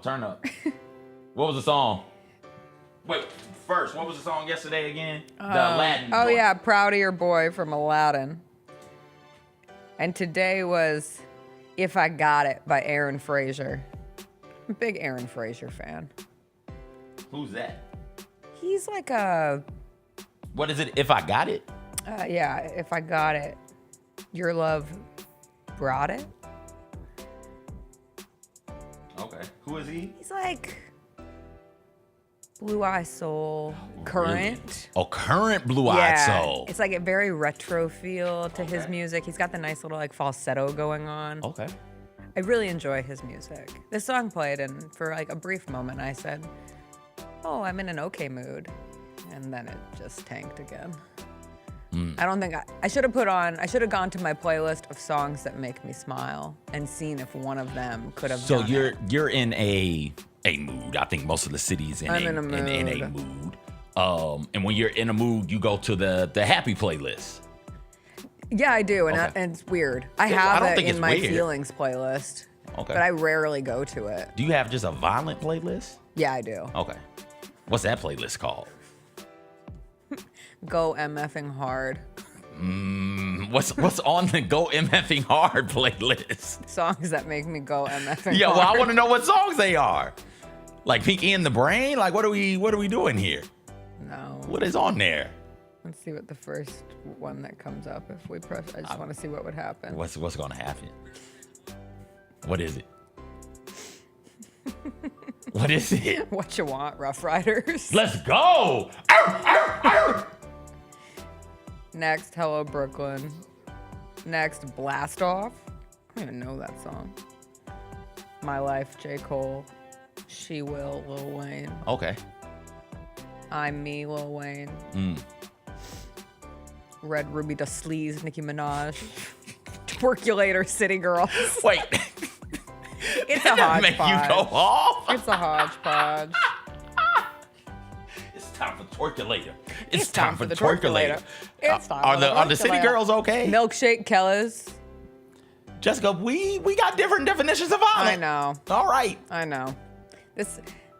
turn up. What was the song? Wait, first, what was the song yesterday again? The Aladdin. Oh, yeah, Proud of Your Boy from Aladdin. And today was If I Got It by Aaron Frazier. I'm a big Aaron Frazier fan. Who's that? He's like a... What is it, If I Got It? Yeah, If I Got It. Your Love Brought It? Okay. Who is he? He's like... Blue Eye Soul, current. Really? Oh, current Blue Eyed Soul. It's like a very retro feel to his music. He's got the nice little like falsetto going on. Okay. I really enjoy his music. This song played, and for like a brief moment, I said, "Oh, I'm in an okay mood," and then it just tanked again. I don't think I should have gone to my playlist of songs that make me smile and seen if one of them could have. So done you're in a mood. I think most of the city's in a mood. And when you're in a mood, you go to the happy playlist. Yeah, I do, and, Okay. and it's weird. I don't have it think in it's my weird. feelings playlist, Okay. but I rarely go to it. Do you have just a violent playlist? Yeah, I do. Okay. What's that playlist called? Go MFing hard. What's on the Go MFing Hard playlist? Songs that make me go MFing Yeah, hard. well, I want to know what songs they are. Like Pinky in the Brain? Like what are we doing here? No. What is on there? Let's see what the first one that comes up if we press. I just want to see what would happen. What's going to happen? What is it? What is it? What you want, Rough Riders? Let's go! Ow, ow, ow! Next, Hello Brooklyn. Next, Blast Off. I don't even know that song. My Life, J. Cole. She Will, Lil Wayne. Okay. I'm Me, Lil Wayne. Red Ruby Da Sleaze, Nicki Minaj. Twerkulator, City Girls. Wait. It's a That make hodgepodge. you go off? It's a hodgepodge. It's time for Twerkulator. It's time for the Twerkulator. It's time Are for the are the City Twerkulator. Girls okay? Milkshake Kellis. Jessica, we got different definitions of violence. I know. All right. I know.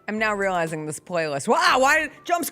I'm now realizing this playlist. Wow, why did jump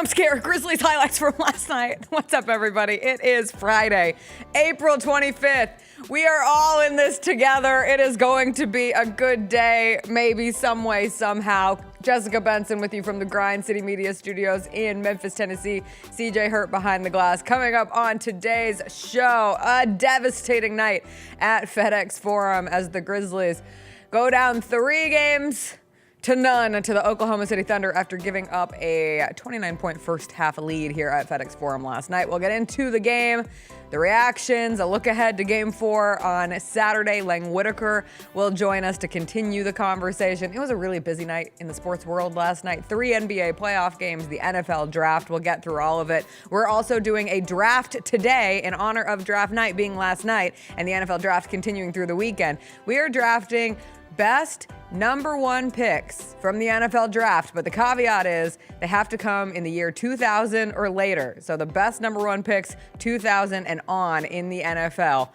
scare, Grizzlies highlights from last night. What's up, everybody? It is Friday, April 25th. We are all in this together. It is going to be a good day, maybe some way, somehow. Jessica Benson with you from the Grind City Media Studios in Memphis, Tennessee. CJ Hurt behind the glass. Coming up on today's show, a devastating night at FedEx Forum as the Grizzlies go down 3-0 to none to the Oklahoma City Thunder after giving up a 29-point first half lead here at FedEx Forum last night. We'll get into the game, the reactions, a look ahead to Game 4 on Saturday. Lang Whitaker will join us to continue the conversation. It was a really busy night in the sports world last night. 3 NBA playoff games, the NFL draft. We'll get through all of it. We're also doing a draft today in honor of draft night being last night and the NFL draft continuing through the weekend. We are drafting best number 1 picks from the NFL draft, but the caveat is they have to come in the year 2000 or later. So the best number 1 picks 2000 and on in the NFL.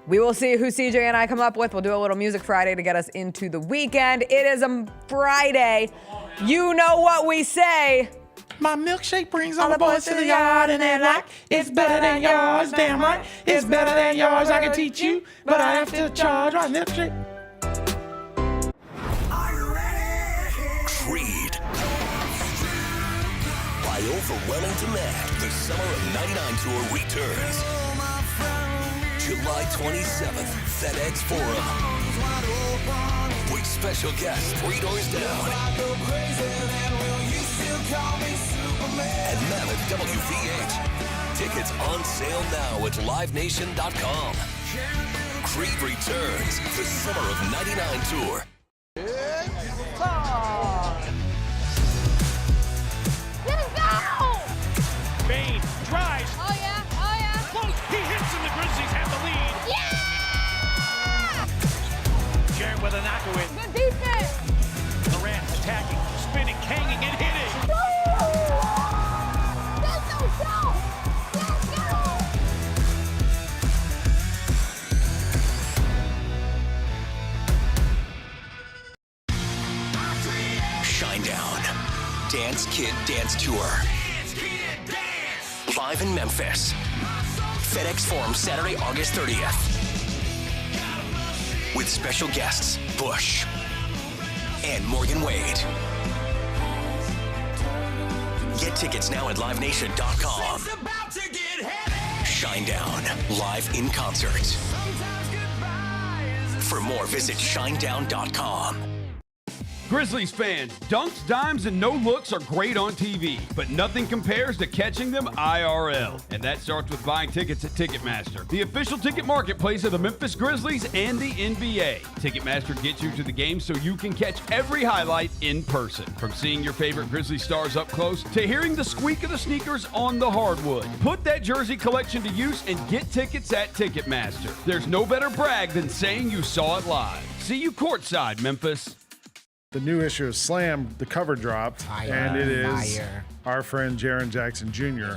We will see who CJ and I come up with. We'll do a little Music Friday to get us into the weekend. It is a Friday. You know what we say. My milkshake brings all the boys to the yard and they're like, it's better than yours, damn right. It's better than yours, I can teach you, but I have to charge my milkshake. Creed. By overwhelming demand, the Summer of '99 tour returns. July 27th, FedEx Forum. With special guests 3 doors down. And Mammoth WVH. Tickets on sale now at livenation.com. Creed returns, the Summer of '99 tour. Bain drives. Oh yeah, oh yeah. Close. He hits and the Grizzlies have the lead. Yeah! Jared with a knockaway. Good defense. Durant attacking, spinning, hanging, and hitting. Let's go! Let's go! Dance Kid Dance Tour. Live in Memphis. FedEx Forum, Saturday, August 30th. With special guests, Bush and Morgan Wade. Get tickets now at livenation.com. Shinedown, live in concert. For more, visit shinedown.com. Grizzlies fans, dunks, dimes, and no-looks are great on TV, but nothing compares to catching them IRL. And that starts with buying tickets at Ticketmaster, the official ticket marketplace of the Memphis Grizzlies and the NBA. Ticketmaster gets you to the game so you can catch every highlight in person. From seeing your favorite Grizzly stars up close to hearing the squeak of the sneakers on the hardwood. Put that jersey collection to use and get tickets at Ticketmaster. There's no better brag than saying you saw it live. See you courtside, Memphis. The new issue of Slam, the cover dropped, and it is our friend Jaron Jackson Jr.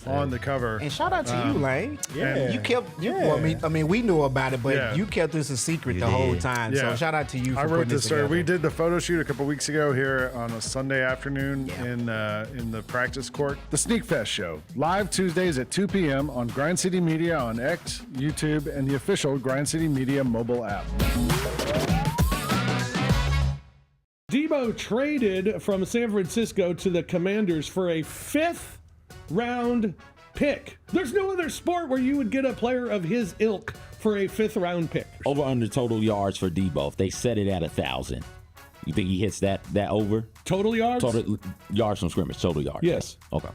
on the cover. And shout out to you, Lane. Yeah. You kept, well, I mean, we knew about it, but you kept this a secret the whole time. So shout out to you for I wrote putting this story. together. We did the photo shoot a couple weeks ago here on a Sunday afternoon in the practice court. The Sneak Fest show, live Tuesdays at 2 p.m. on Grind City Media on X, YouTube, and the official Grind City Media mobile app. Debo traded from San Francisco to the Commanders for a 5th round pick. There's no other sport where you would get a player of his ilk for a 5th round pick. Over under total yards for Debo. If they set it at 1,000, you think he hits that over? Total yards? Total yards from scrimmage, total yards. Yes. Okay.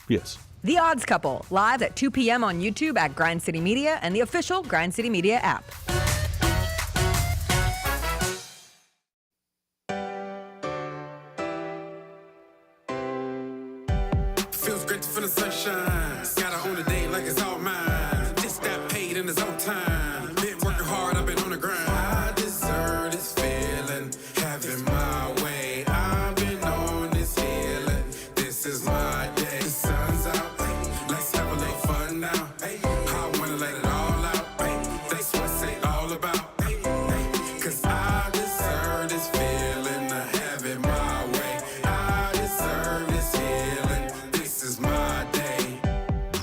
Yes. The Odds Couple, live at 2 p.m. on YouTube at Grind City Media and the official Grind City Media app. Feels great to feel the sunshine. Gotta own the day like it's all mine. Just got paid in his own time. Been working hard, I've been on the grind. I deserve this feeling, having my way. I've been on this feeling. This is my day. The sun's out, let's have a little fun now. I wanna let it all out. That's what it's all about. Cause I deserve this feeling, have it my way. I deserve this feeling. This is my day.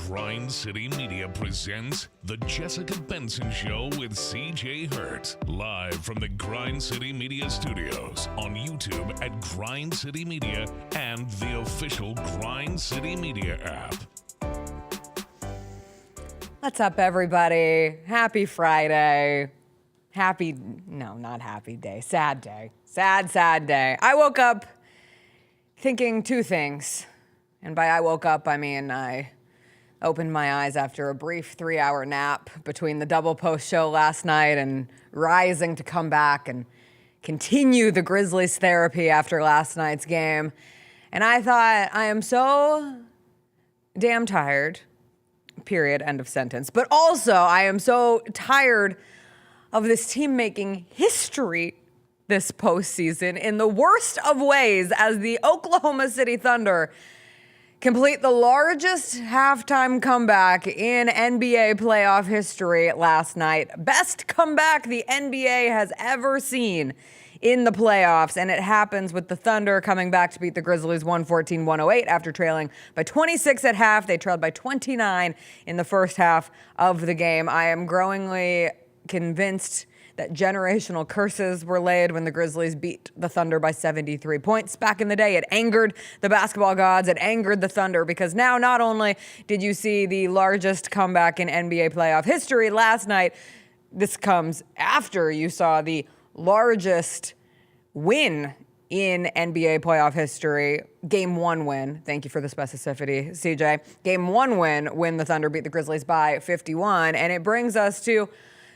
Grind City Media presents The Jessica Benson Show with CJ Hurt. Live from the Grind City Media Studios on YouTube at Grind City Media and the official Grind City Media app. What's up, everybody? Happy Friday. Not happy day. Sad day. Sad day. I woke up thinking two things. And by I woke up, I mean I opened my eyes after a brief 3-hour nap between the double post show last night and rising to come back and continue the Grizzlies therapy after last night's game. And I thought, I am so damn tired, period, end of sentence. But also, I am so tired of this team making history this postseason in the worst of ways as the Oklahoma City Thunder complete the largest halftime comeback in NBA playoff history last night. Best comeback the NBA has ever seen in the playoffs, and it happens with the Thunder coming back to beat the Grizzlies 114-108 after trailing by 26 at half. They trailed by 29 in the first half of the game. I am growingly convinced that generational curses were laid when the Grizzlies beat the Thunder by 73 points. Back in the day, it angered the basketball gods. It angered the Thunder because now not only did you see the largest comeback in NBA playoff history last night, this comes after you saw the largest win in NBA playoff history. Game 1 win. Thank you for the specificity, CJ. Game 1 win when the Thunder beat the Grizzlies by 51. And it brings us to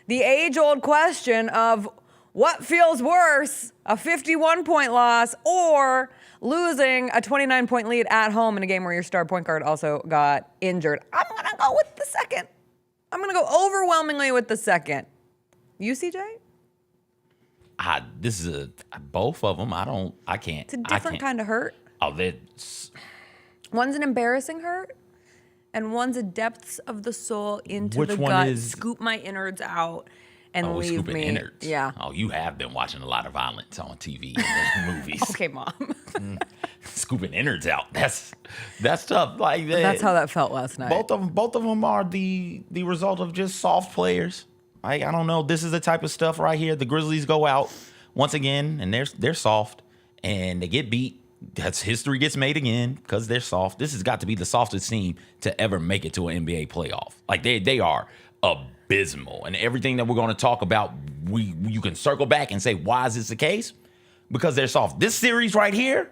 the age-old question of what feels worse, a 51-point loss or losing a 29-point lead at home in a game where your star point guard also got injured. I'm going to go with the second. I'm going to go overwhelmingly with the second. You, CJ? This is both of them. I can't. It's a different kind of hurt. Oh, that's. One's an embarrassing hurt, and one's a depths of the soul into Which the one gut, is- scoop my innards out, and leave scooping me. innards. Yeah. Oh, you have been watching a lot of violence on TV and movies. Okay, Mom. Scooping innards out. That's tough. Like That's how that felt last night. Both of them are the result of just soft players. I don't know. This is the type of stuff right here. The Grizzlies go out once again, and they're soft, and they get beat. That's history gets made again because they're soft. This has got to be the softest team to ever make it to an NBA playoff. Like they are abysmal, and everything that we're going to talk about, you can circle back and say, why is this the case? Because they're soft. This series right here,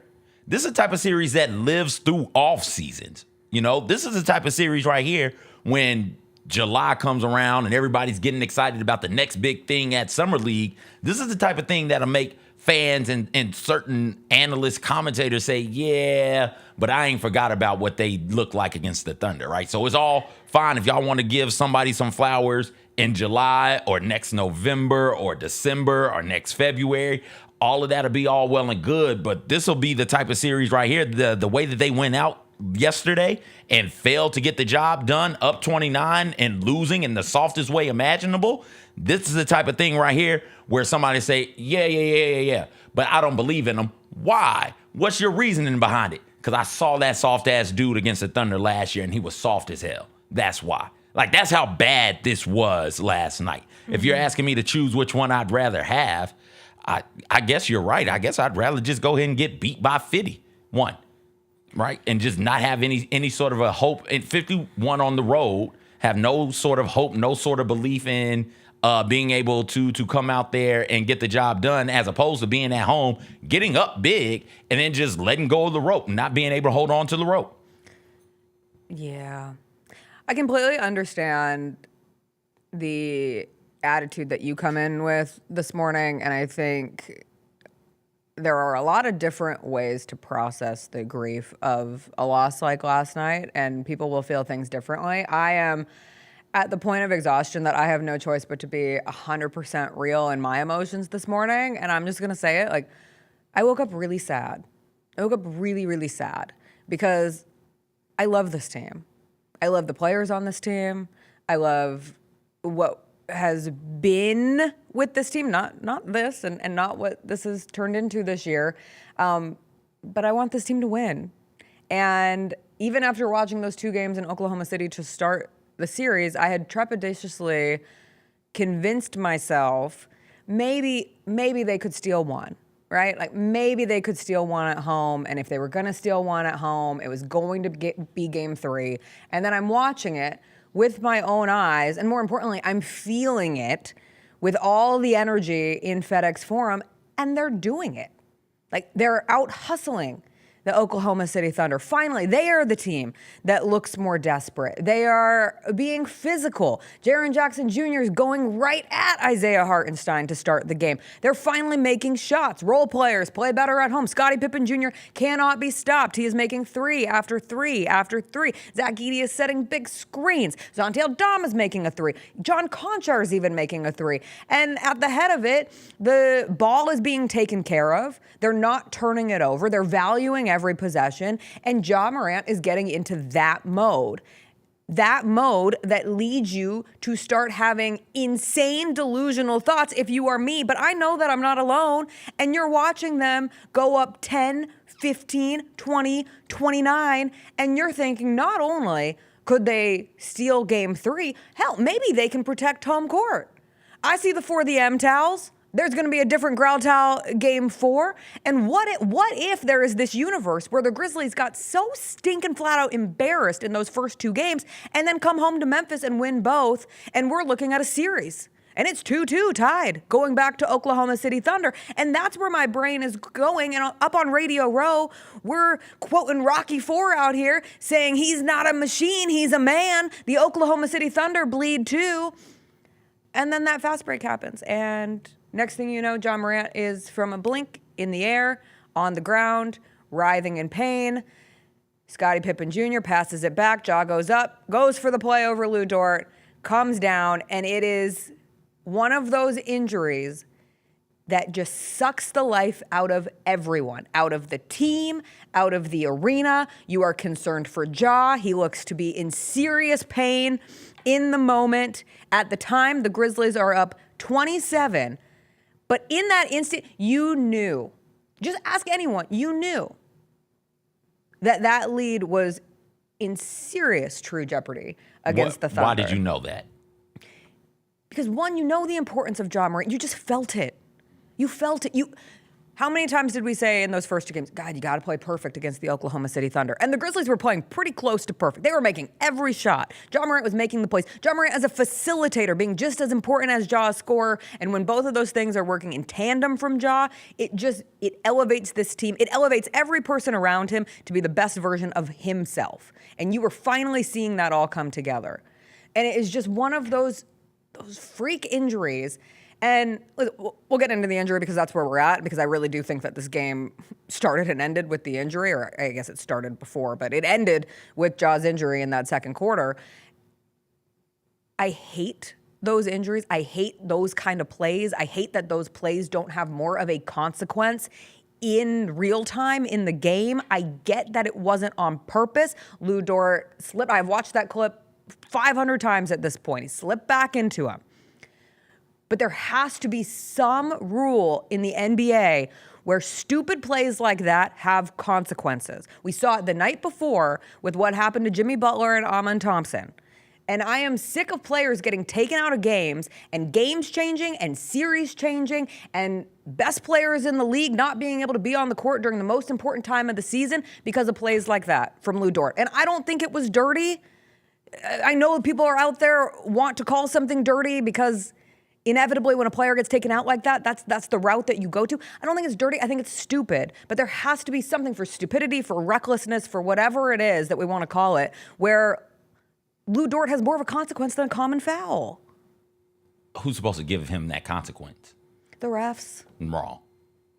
this is the type of series that lives through off seasons. You know, this is the type of series right here when July comes around and everybody's getting excited about the next big thing at Summer League. This is the type of thing that'll make fans and certain analysts, commentators say, yeah, but I ain't forgot about what they look like against the Thunder, right? So it's all fine if y'all want to give somebody some flowers in July or next November or December or next February. All of that'll be all well and good, but this will be the type of series right here. The way that they went out yesterday and failed to get the job done, up 29 and losing in the softest way imaginable. This is the type of thing right here where somebody say, yeah, but I don't believe in them. Why? What's your reasoning behind it? Because I saw that soft ass dude against the Thunder last year and he was soft as hell. That's why. Like, that's how bad this was last night. If you're asking me to choose which one I'd rather have, I guess you're right. I guess I'd rather just go ahead and get beat by 51. Right? And just not have any sort of a hope. And 51 on the road, have no sort of hope, no sort of belief in being able to come out there and get the job done, as opposed to being at home, getting up big, and then just letting go of the rope, not being able to hold on to the rope. Yeah. I completely understand the attitude that you come in with this morning, and I think there are a lot of different ways to process the grief of a loss like last night, and people will feel things differently. I am at the point of exhaustion that I have no choice but to be 100% real in my emotions this morning, and I'm just going to say it. Like, I woke up really sad. I woke up really, really sad because I love this team. I love the players on this team. I love what has been with this team, not this and not what this has turned into this year. But I want this team to win. And even after watching those 2 games in Oklahoma City to start the series, I had trepidatiously convinced myself maybe they could steal one, right? Like, maybe they could steal one at home. And if they were going to steal one at home, it was going to be game 3. And then I'm watching it with my own eyes, and more importantly, I'm feeling it with all the energy in FedEx Forum, and they're doing it. Like, they're out hustling the Oklahoma City Thunder. Finally, they are the team that looks more desperate. They are being physical. Jaren Jackson Jr. is going right at Isaiah Hartenstein to start the game. They're finally making shots. Role players play better at home. Scottie Pippen Jr. cannot be stopped. He is making 3 after 3 after 3. Zach Edey is setting big screens. Zonte Aldama is making a 3. John Conchar is even making a 3. And at the head of it, the ball is being taken care of. They're not turning it over. They're valuing every possession, and Ja Morant is getting into that mode that leads you to start having insane delusional thoughts if you are me. But I know that I'm not alone, and you're watching them go up 10, 15, 20, 29, and you're thinking not only could they steal game 3, hell, maybe they can protect home court. I see the For the M towels. There's going to be a different growl towel game 4. And what if there is this universe where the Grizzlies got so stinking flat out embarrassed in those first 2 games and then come home to Memphis and win both, and we're looking at a series. And it's 2-2 tied going back to Oklahoma City Thunder. And that's where my brain is going. And up on Radio Row, we're quoting Rocky IV out here saying he's not a machine, he's a man. The Oklahoma City Thunder bleed too. And then that fast break happens. And next thing you know, Ja Morant is from a blink in the air, on the ground, writhing in pain. Scottie Pippen Jr. passes it back. Ja goes up, goes for the play over Lou Dort, comes down, and it is one of those injuries that just sucks the life out of everyone, out of the team, out of the arena. You are concerned for Ja. He looks to be in serious pain in the moment. At the time, the Grizzlies are up 27. But in that instant, you knew. Just ask anyone. You knew that lead was in serious true jeopardy against the Thunder. Why did you know that? Because one, you know the importance of Ja Morant. You just felt it. You felt it. How many times did we say in those first two games, God, you got to play perfect against the Oklahoma City Thunder? And the Grizzlies were playing pretty close to perfect. They were making every shot. Ja Morant was making the plays. Ja Morant as a facilitator, being just as important as Ja as scorer. And when both of those things are working in tandem from Ja, it elevates this team. It elevates every person around him to be the best version of himself. And you were finally seeing that all come together. And it is just one of those freak injuries. And we'll get into the injury because that's where we're at, because I really do think that this game started and ended with the injury, or I guess it started before, but it ended with Ja's injury in that second quarter. I hate those injuries. I hate those kind of plays. I hate that those plays don't have more of a consequence in real time in the game. I get that it wasn't on purpose. Lu Dort slipped. I've watched that clip 500 times at this point. He slipped back into him. But there has to be some rule in the NBA where stupid plays like that have consequences. We saw it the night before with what happened to Jimmy Butler and Amen Thompson. And I am sick of players getting taken out of games and games changing and series changing and best players in the league not being able to be on the court during the most important time of the season because of plays like that from Lu Dort. And I don't think it was dirty. I know people are out there want to call something dirty because inevitably, when a player gets taken out like that, that's the route that you go to. I don't think it's dirty. I think it's stupid. But there has to be something for stupidity, for recklessness, for whatever it is that we want to call it, where Lu Dort has more of a consequence than a common foul. Who's supposed to give him that consequence? The refs. Wrong.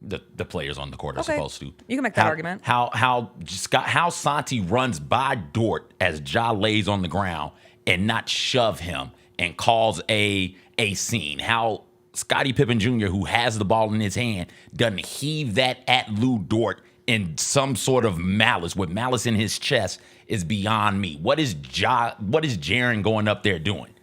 The players on the court are supposed to. You can make that argument. How Santi runs by Dort as Ja lays on the ground and not shove him and cause a scene. How Scottie Pippen Jr., who has the ball in his hand, doesn't heave that at Lu Dort in some sort of malice, with malice in his chest, is beyond me. What is Jaren going up there doing?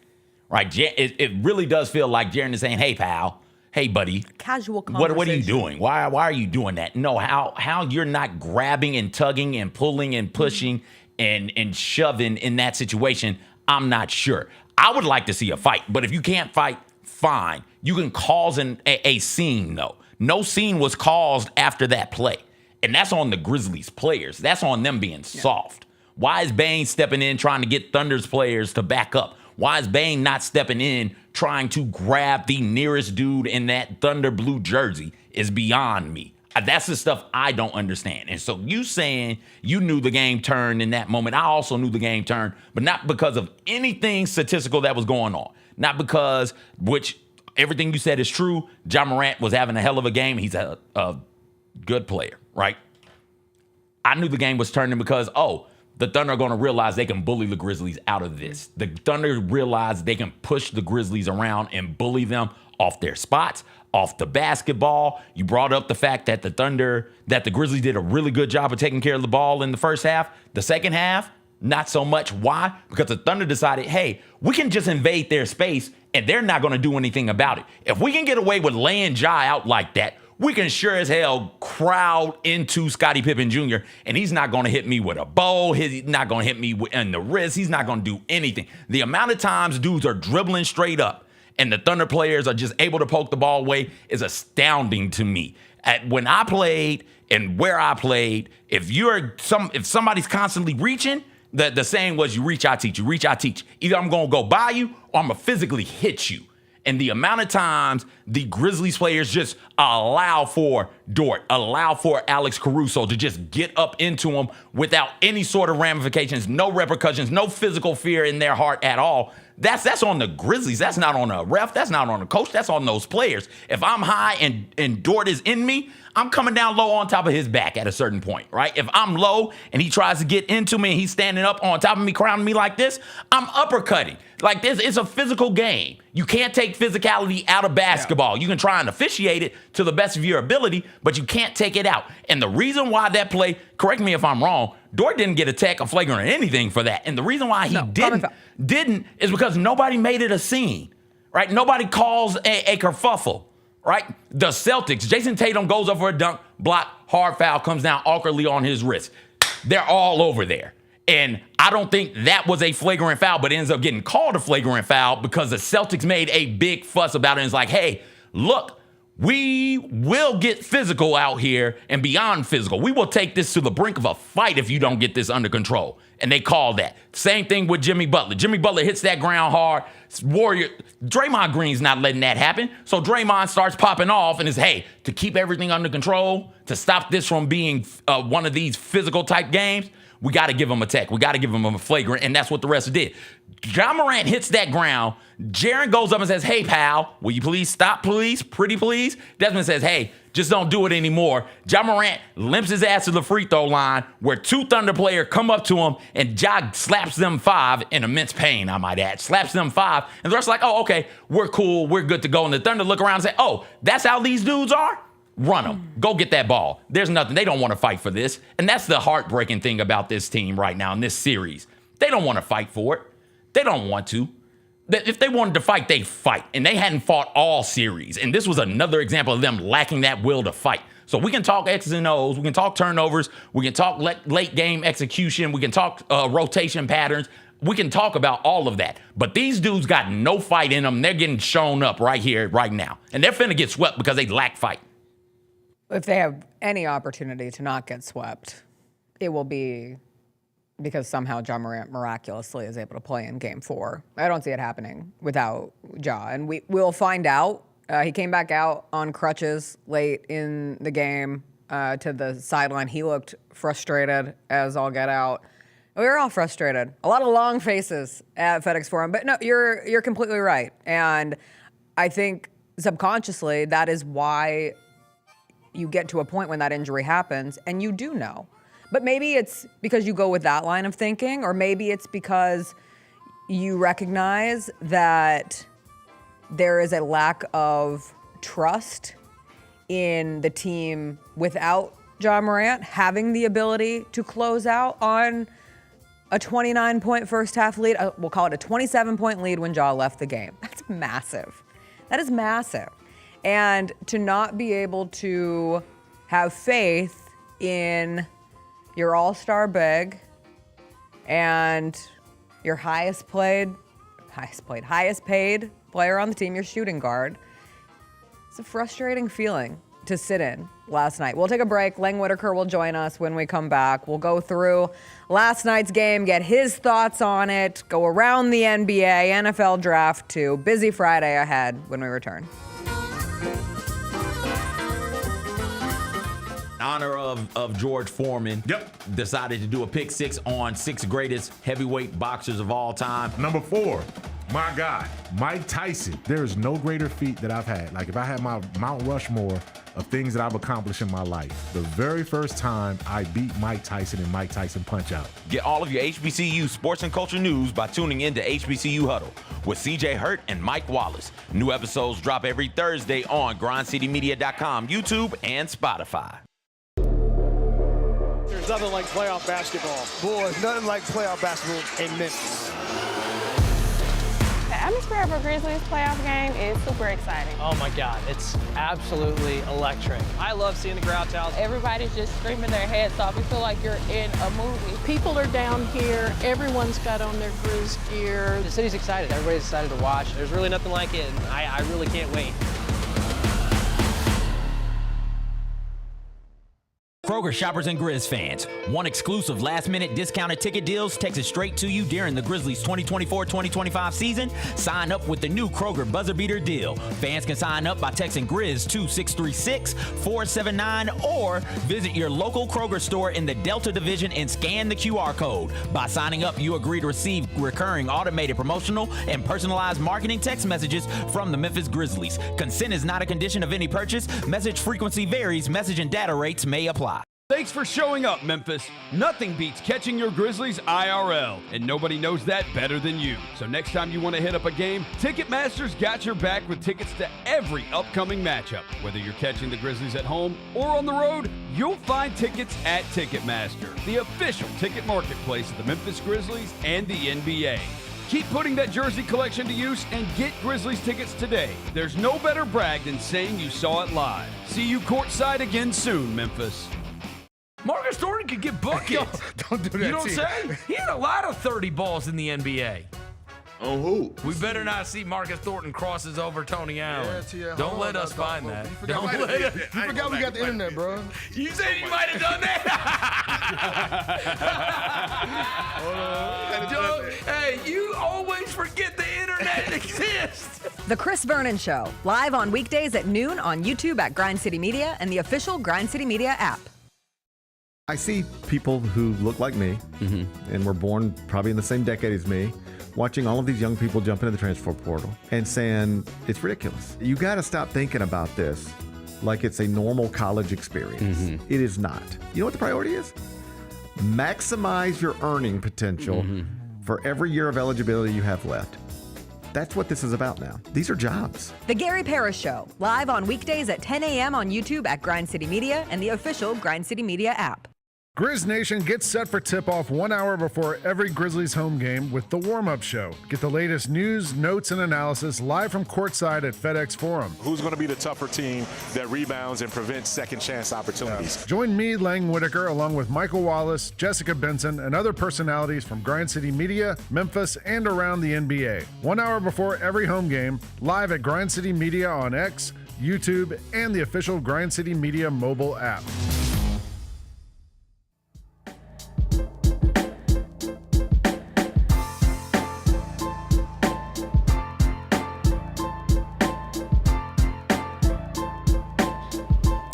Right? It really does feel like Jaren is saying, hey, pal, hey, buddy. Casual conversation. What are you doing? Why are you doing that? No, how you're not grabbing and tugging and pulling and pushing and shoving in that situation, I'm not sure. I would like to see a fight, but if you can't fight, fine. You can cause a scene, though. No scene was caused after that play. And that's on the Grizzlies players. That's on them being soft. Why is Bane stepping in trying to get Thunder's players to back up? Why is Bane not stepping in trying to grab the nearest dude in that Thunder blue jersey is beyond me. That's the stuff I don't understand. And so you saying you knew the game turned in that moment, I also knew the game turned, but not because of anything statistical that was going on. Not because, which everything you said is true, Ja Morant was having a hell of a game. He's a good player, right? I knew the game was turning because, the Thunder are going to realize they can bully the Grizzlies out of this. The Thunder realize they can push the Grizzlies around and bully them off their spots, off the basketball. You brought up the fact that the Grizzlies did a really good job of taking care of the ball in the first half. The second half, not so much. Why? Because the Thunder decided, hey, we can just invade their space and they're not going to do anything about it. If we can get away with laying Ja out like that, we can sure as hell crowd into Scottie Pippen Jr. and he's not going to hit me with a bow. He's not going to hit me in the wrist. He's not going to do anything. The amount of times dudes are dribbling straight up and the Thunder players are just able to poke the ball away is astounding to me. When I played and where I played, if somebody's constantly reaching, the saying was, you reach, I teach. You reach, I teach. Either I'm going to go by you or I'm going to physically hit you. And the amount of times the Grizzlies players just allow for Dort, allow for Alex Caruso to just get up into him without any sort of ramifications, no repercussions, no physical fear in their heart at all. That's on the Grizzlies. That's not on a ref. That's not on a coach. That's on those players. If I'm high and Dort is in me, I'm coming down low on top of his back at a certain point, right? If I'm low and he tries to get into me and he's standing up on top of me, crowning me like this, I'm uppercutting. Like this, it's a physical game. You can't take physicality out of basketball. You can try and officiate it to the best of your ability, but you can't take it out. And the reason why that play, correct me if I'm wrong, Dort didn't get a tech, a flagrant, or anything for that. And the reason why he didn't is because nobody made it a scene. right? Nobody calls a kerfuffle, right? The Celtics, Jason Tatum goes up for a dunk, block, hard foul, comes down awkwardly on his wrist. They're all over there. And I don't think that was a flagrant foul, but it ends up getting called a flagrant foul because the Celtics made a big fuss about it. And it's like, hey, look, we will get physical out here and beyond physical. We will take this to the brink of a fight if you don't get this under control. And they called that. Same thing with Jimmy Butler. Jimmy Butler hits that ground hard. Draymond Green's not letting that happen. So Draymond starts popping off and is, hey, to keep everything under control, to stop this from being one of these physical type games, we got to give him a tech. We got to give him a flagrant, and that's what the rest did. Ja Morant hits that ground. Jaren goes up and says, hey, pal, will you please stop, please? Pretty please? Desmond says, hey, just don't do it anymore. Ja Morant limps his ass to the free throw line where two Thunder players come up to him, and Ja slaps them 5 in immense pain, I might add. Slaps them 5, and the rest are like, oh, okay, we're cool, we're good to go. And the Thunder look around and say, oh, that's how these dudes are? Run them. Go get that ball. There's nothing. They don't want to fight for this. And that's the heartbreaking thing about this team right now in this series. They don't want to fight for it. They don't want to. If they wanted to fight, they'd fight. And they hadn't fought all series. And this was another example of them lacking that will to fight. So we can talk X's and O's. We can talk turnovers. We can talk late game execution. We can talk rotation patterns. We can talk about all of that. But these dudes got no fight in them. They're getting shown up right here, right now. And they're finna get swept because they lack fight. If they have any opportunity to not get swept, it will be because somehow Ja Morant miraculously is able to play in Game 4. I don't see it happening without Ja, and we'll find out. He came back out on crutches late in the game to the sideline. He looked frustrated as all get out. We were all frustrated. A lot of long faces at FedEx Forum, but no, you're completely right. And I think subconsciously that is why you get to a point when that injury happens and you do know. But maybe it's because you go with that line of thinking, or maybe it's because you recognize that there is a lack of trust in the team without Ja Morant having the ability to close out on a 29-point first half lead. We'll call it a 27-point lead when Ja left the game. That's massive. That is massive. And to not be able to have faith in your all-star big and your highest paid player on the team, your shooting guard, it's a frustrating feeling to sit in last night. We'll take a break. Lang Whitaker will join us when we come back. We'll go through last night's game, get his thoughts on it, go around the NBA, NFL draft too. Busy Friday ahead when we return. Honor of George Foreman. Yep. Decided to do a pick 6 on 6 greatest heavyweight boxers of all time. Number 4, my guy, Mike Tyson. There is no greater feat that I've had. Like if I had my Mount Rushmore of things that I've accomplished in my life, the very first time I beat Mike Tyson in Mike Tyson Punch-Out. Get all of your HBCU sports and culture news by tuning in to HBCU Huddle with CJ Hurt and Mike Wallace. New episodes drop every Thursday on grindcitymedia.com, YouTube, and Spotify. There's nothing like playoff basketball. Boy, nothing like playoff basketball in Memphis. The atmosphere of a Grizzlies playoff game is super exciting. Oh my God, it's absolutely electric. I love seeing the crowd out. Everybody's just screaming their heads off. You feel like you're in a movie. People are down here. Everyone's got on their Grizz gear. The city's excited. Everybody's excited to watch. There's really nothing like it, and I really can't wait. Kroger shoppers and Grizz fans, one exclusive last-minute discounted ticket deals texted straight to you during the Grizzlies 2024-2025 season. Sign up with the new Kroger Buzzer Beater deal. Fans can sign up by texting Grizz to 636-479 or visit your local Kroger store in the Delta Division and scan the QR code. By signing up, you agree to receive recurring automated promotional and personalized marketing text messages from the Memphis Grizzlies. Consent is not a condition of any purchase. Message frequency varies. Message and data rates may apply. Thanks for showing up, Memphis. Nothing beats catching your Grizzlies IRL, and nobody knows that better than you. So next time you want to hit up a game, Ticketmaster's got your back with tickets to every upcoming matchup. Whether you're catching the Grizzlies at home or on the road, you'll find tickets at Ticketmaster, the official ticket marketplace of the Memphis Grizzlies and the NBA. Keep putting that jersey collection to use and get Grizzlies tickets today. There's no better brag than saying you saw it live. See you courtside again soon, Memphis. Marcus Thornton could get buckets. Don't do that. You don't say? He had a lot of 30 balls in the NBA. On who? We better not see Marcus Thornton crosses over Tony Allen. Yeah, Don't let us find that. Don't let us. You forgot we got the internet, bro. You said you might have done that. Hey, you always forget the internet exists. The Chris Vernon Show, live on weekdays at noon on YouTube at Grind City Media and the official Grind City Media app. I see people who look like me and were born probably in the same decade as me, watching all of these young people jump into the transfer portal and saying, it's ridiculous. You got to stop thinking about this like it's a normal college experience. It is not. You know what the priority is? Maximize your earning potential for every year of eligibility you have left. That's what this is about now. These are jobs. The Gary Parrish Show, live on weekdays at 10 a.m. on YouTube at Grind City Media and the official Grind City Media app. Grizz Nation gets set for tip-off 1 hour before every Grizzlies home game with the warm-up show. Get the latest news, notes, and analysis live from courtside at FedEx Forum. Who's going to be the tougher team that rebounds and prevents second-chance opportunities? Join me, Lang Whitaker, along with Michael Wallace, Jessica Benson, and other personalities from Grind City Media, Memphis, and around the NBA. 1 hour before every home game, live at Grind City Media on X, YouTube, and the official Grind City Media mobile app.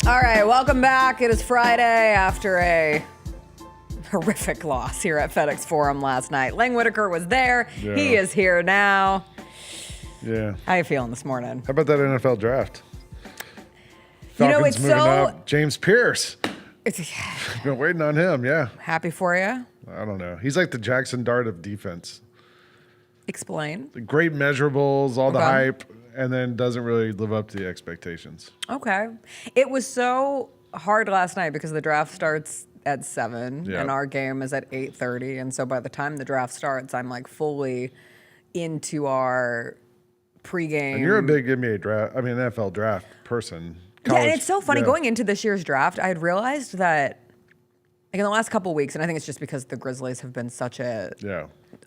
All right, welcome back. It is Friday after a horrific loss here at FedEx Forum last night. Lang Whitaker was there. Yeah. He is here now. Yeah. How you feeling this morning? How about that NFL draft? You know, Falcons it's moving so... up. James Pierce. Been waiting on him, yeah. Happy for you? I don't know. He's like the Jackson Dart of defense. Explain. The great measurables, all the Okay. hype, and then doesn't really live up to the expectations. Okay. It was so hard last night because the draft starts at 7 Yeah. and our game is at 8:30. And so by the time the draft starts, I'm like fully into our pregame. And you're a big NFL draft person. Yeah, and it's so funny yeah. going into this year's draft, I had realized that like in the last couple of weeks, and I think it's just because the Grizzlies have been such a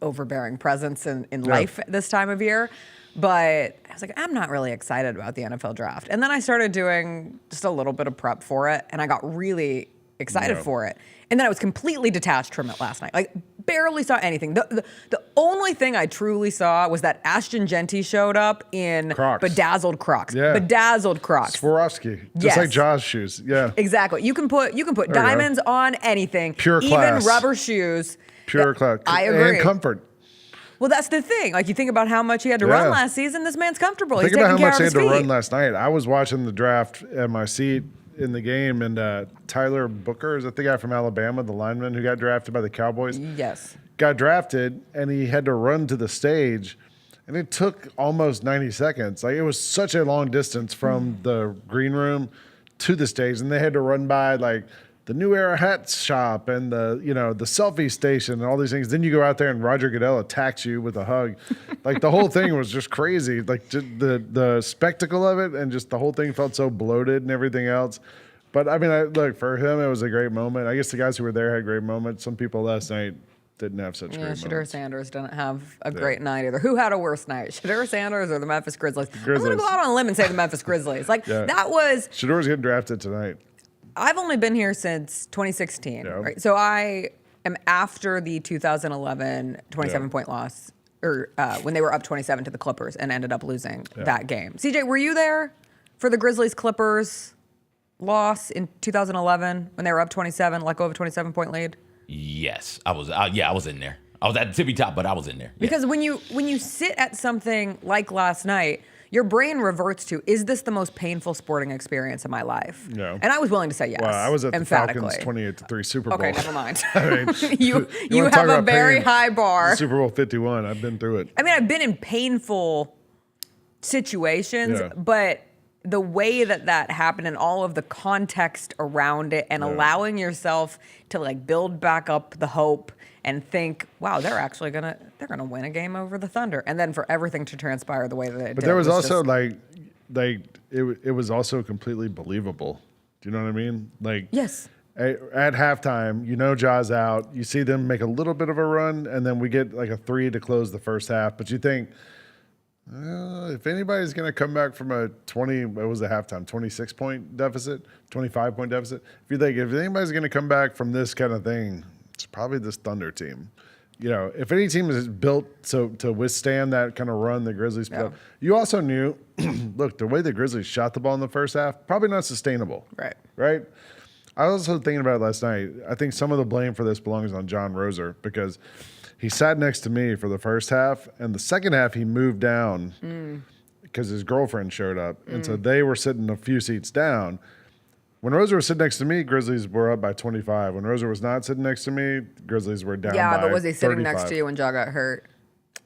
overbearing presence in life this time of year. But I was like, I'm not really excited about the NFL draft. And then I started doing just a little bit of prep for it, and I got really excited for it. And then I was completely detached from it last night. Like, barely saw anything. The only thing I truly saw was that Ashton Genty showed up in Crocs. bedazzled Crocs. Yeah. Bedazzled Crocs. Swarovski. Just Yes. like Jaws shoes. Yeah. Exactly. You can put There you go. diamonds on anything. Pure even class. rubber shoes. Pure class. I agree. And comfort. Well, that's the thing. Like, you think about how much he had to Yeah. run last season. This man's comfortable. Think He's about how taking care much of they his had to feet. run last night. I was watching the draft at my seat in the game, and Tyler Booker, is that the guy from Alabama, the lineman who got drafted by the Cowboys? Yes. Got drafted, and he had to run to the stage, and it took almost 90 seconds. Like, it was such a long distance from the green room to the stage, and they had to run by like the New Era hat shop and the selfie station and all these things. Then you go out there and Roger Goodell attacks you with a hug. Like, the whole thing was just crazy. Like, just the spectacle of it, and just the whole thing felt so bloated and everything else. But I mean, look, for him, it was a great moment. I guess the guys who were there had great moments. Some people last night didn't have such great Shedeur moments. Sanders didn't have a great night either. Who had a worse night, Shedeur Sanders or the Memphis Grizzlies? I'm going to Grizzlies. go out on a limb and say the Memphis Grizzlies. Like, that was... Shedeur's getting drafted tonight. I've only been here since 2016, right? So I am after the 2011 27-point loss, or when they were up 27 to the Clippers and ended up losing that game. CJ, were you there for the Grizzlies-Clippers loss in 2011 when they were up 27, let go of a 27-point lead? Yes, I was. I was in there. I was at the tippy top, but I was in there. Yeah. Because when you sit at something like last night, your brain reverts to, is this the most painful sporting experience of my life? Yeah. And I was willing to say yes. Well, I was at the emphatically. Falcons 28-3 Super Bowl. Okay, never mind. I mean, you wanna have talk a about very pain? high bar. Super Bowl 51. I've been through it. I mean, I've been in painful situations, but the way that happened and all of the context around it and allowing yourself to like build back up the hope and think, wow, they're actually gonna win a game over the Thunder, and then for everything to transpire the way that it did. But there was also it was also completely believable. Do you know what I mean? Like, yes. At halftime, Ja's out. You see them make a little bit of a run, and then we get like a 3 to close the first half. But you think, if anybody's going to come back from a 26-point deficit, 25-point deficit, if anybody's going to come back from this kind of thing, it's probably this Thunder team. If any team is built to withstand that kind of run the Grizzlies put up, you also knew, look, the way the Grizzlies shot the ball in the first half, probably not sustainable. Right? I was also thinking about it last night. I think some of the blame for this belongs on John Roser because he sat next to me for the first half, and the second half he moved down because his girlfriend showed up. And so they were sitting a few seats down. When Roser was sitting next to me, Grizzlies were up by 25. When Roser was not sitting next to me, Grizzlies were down by 35. Yeah, but was he sitting next to you when Ja got hurt?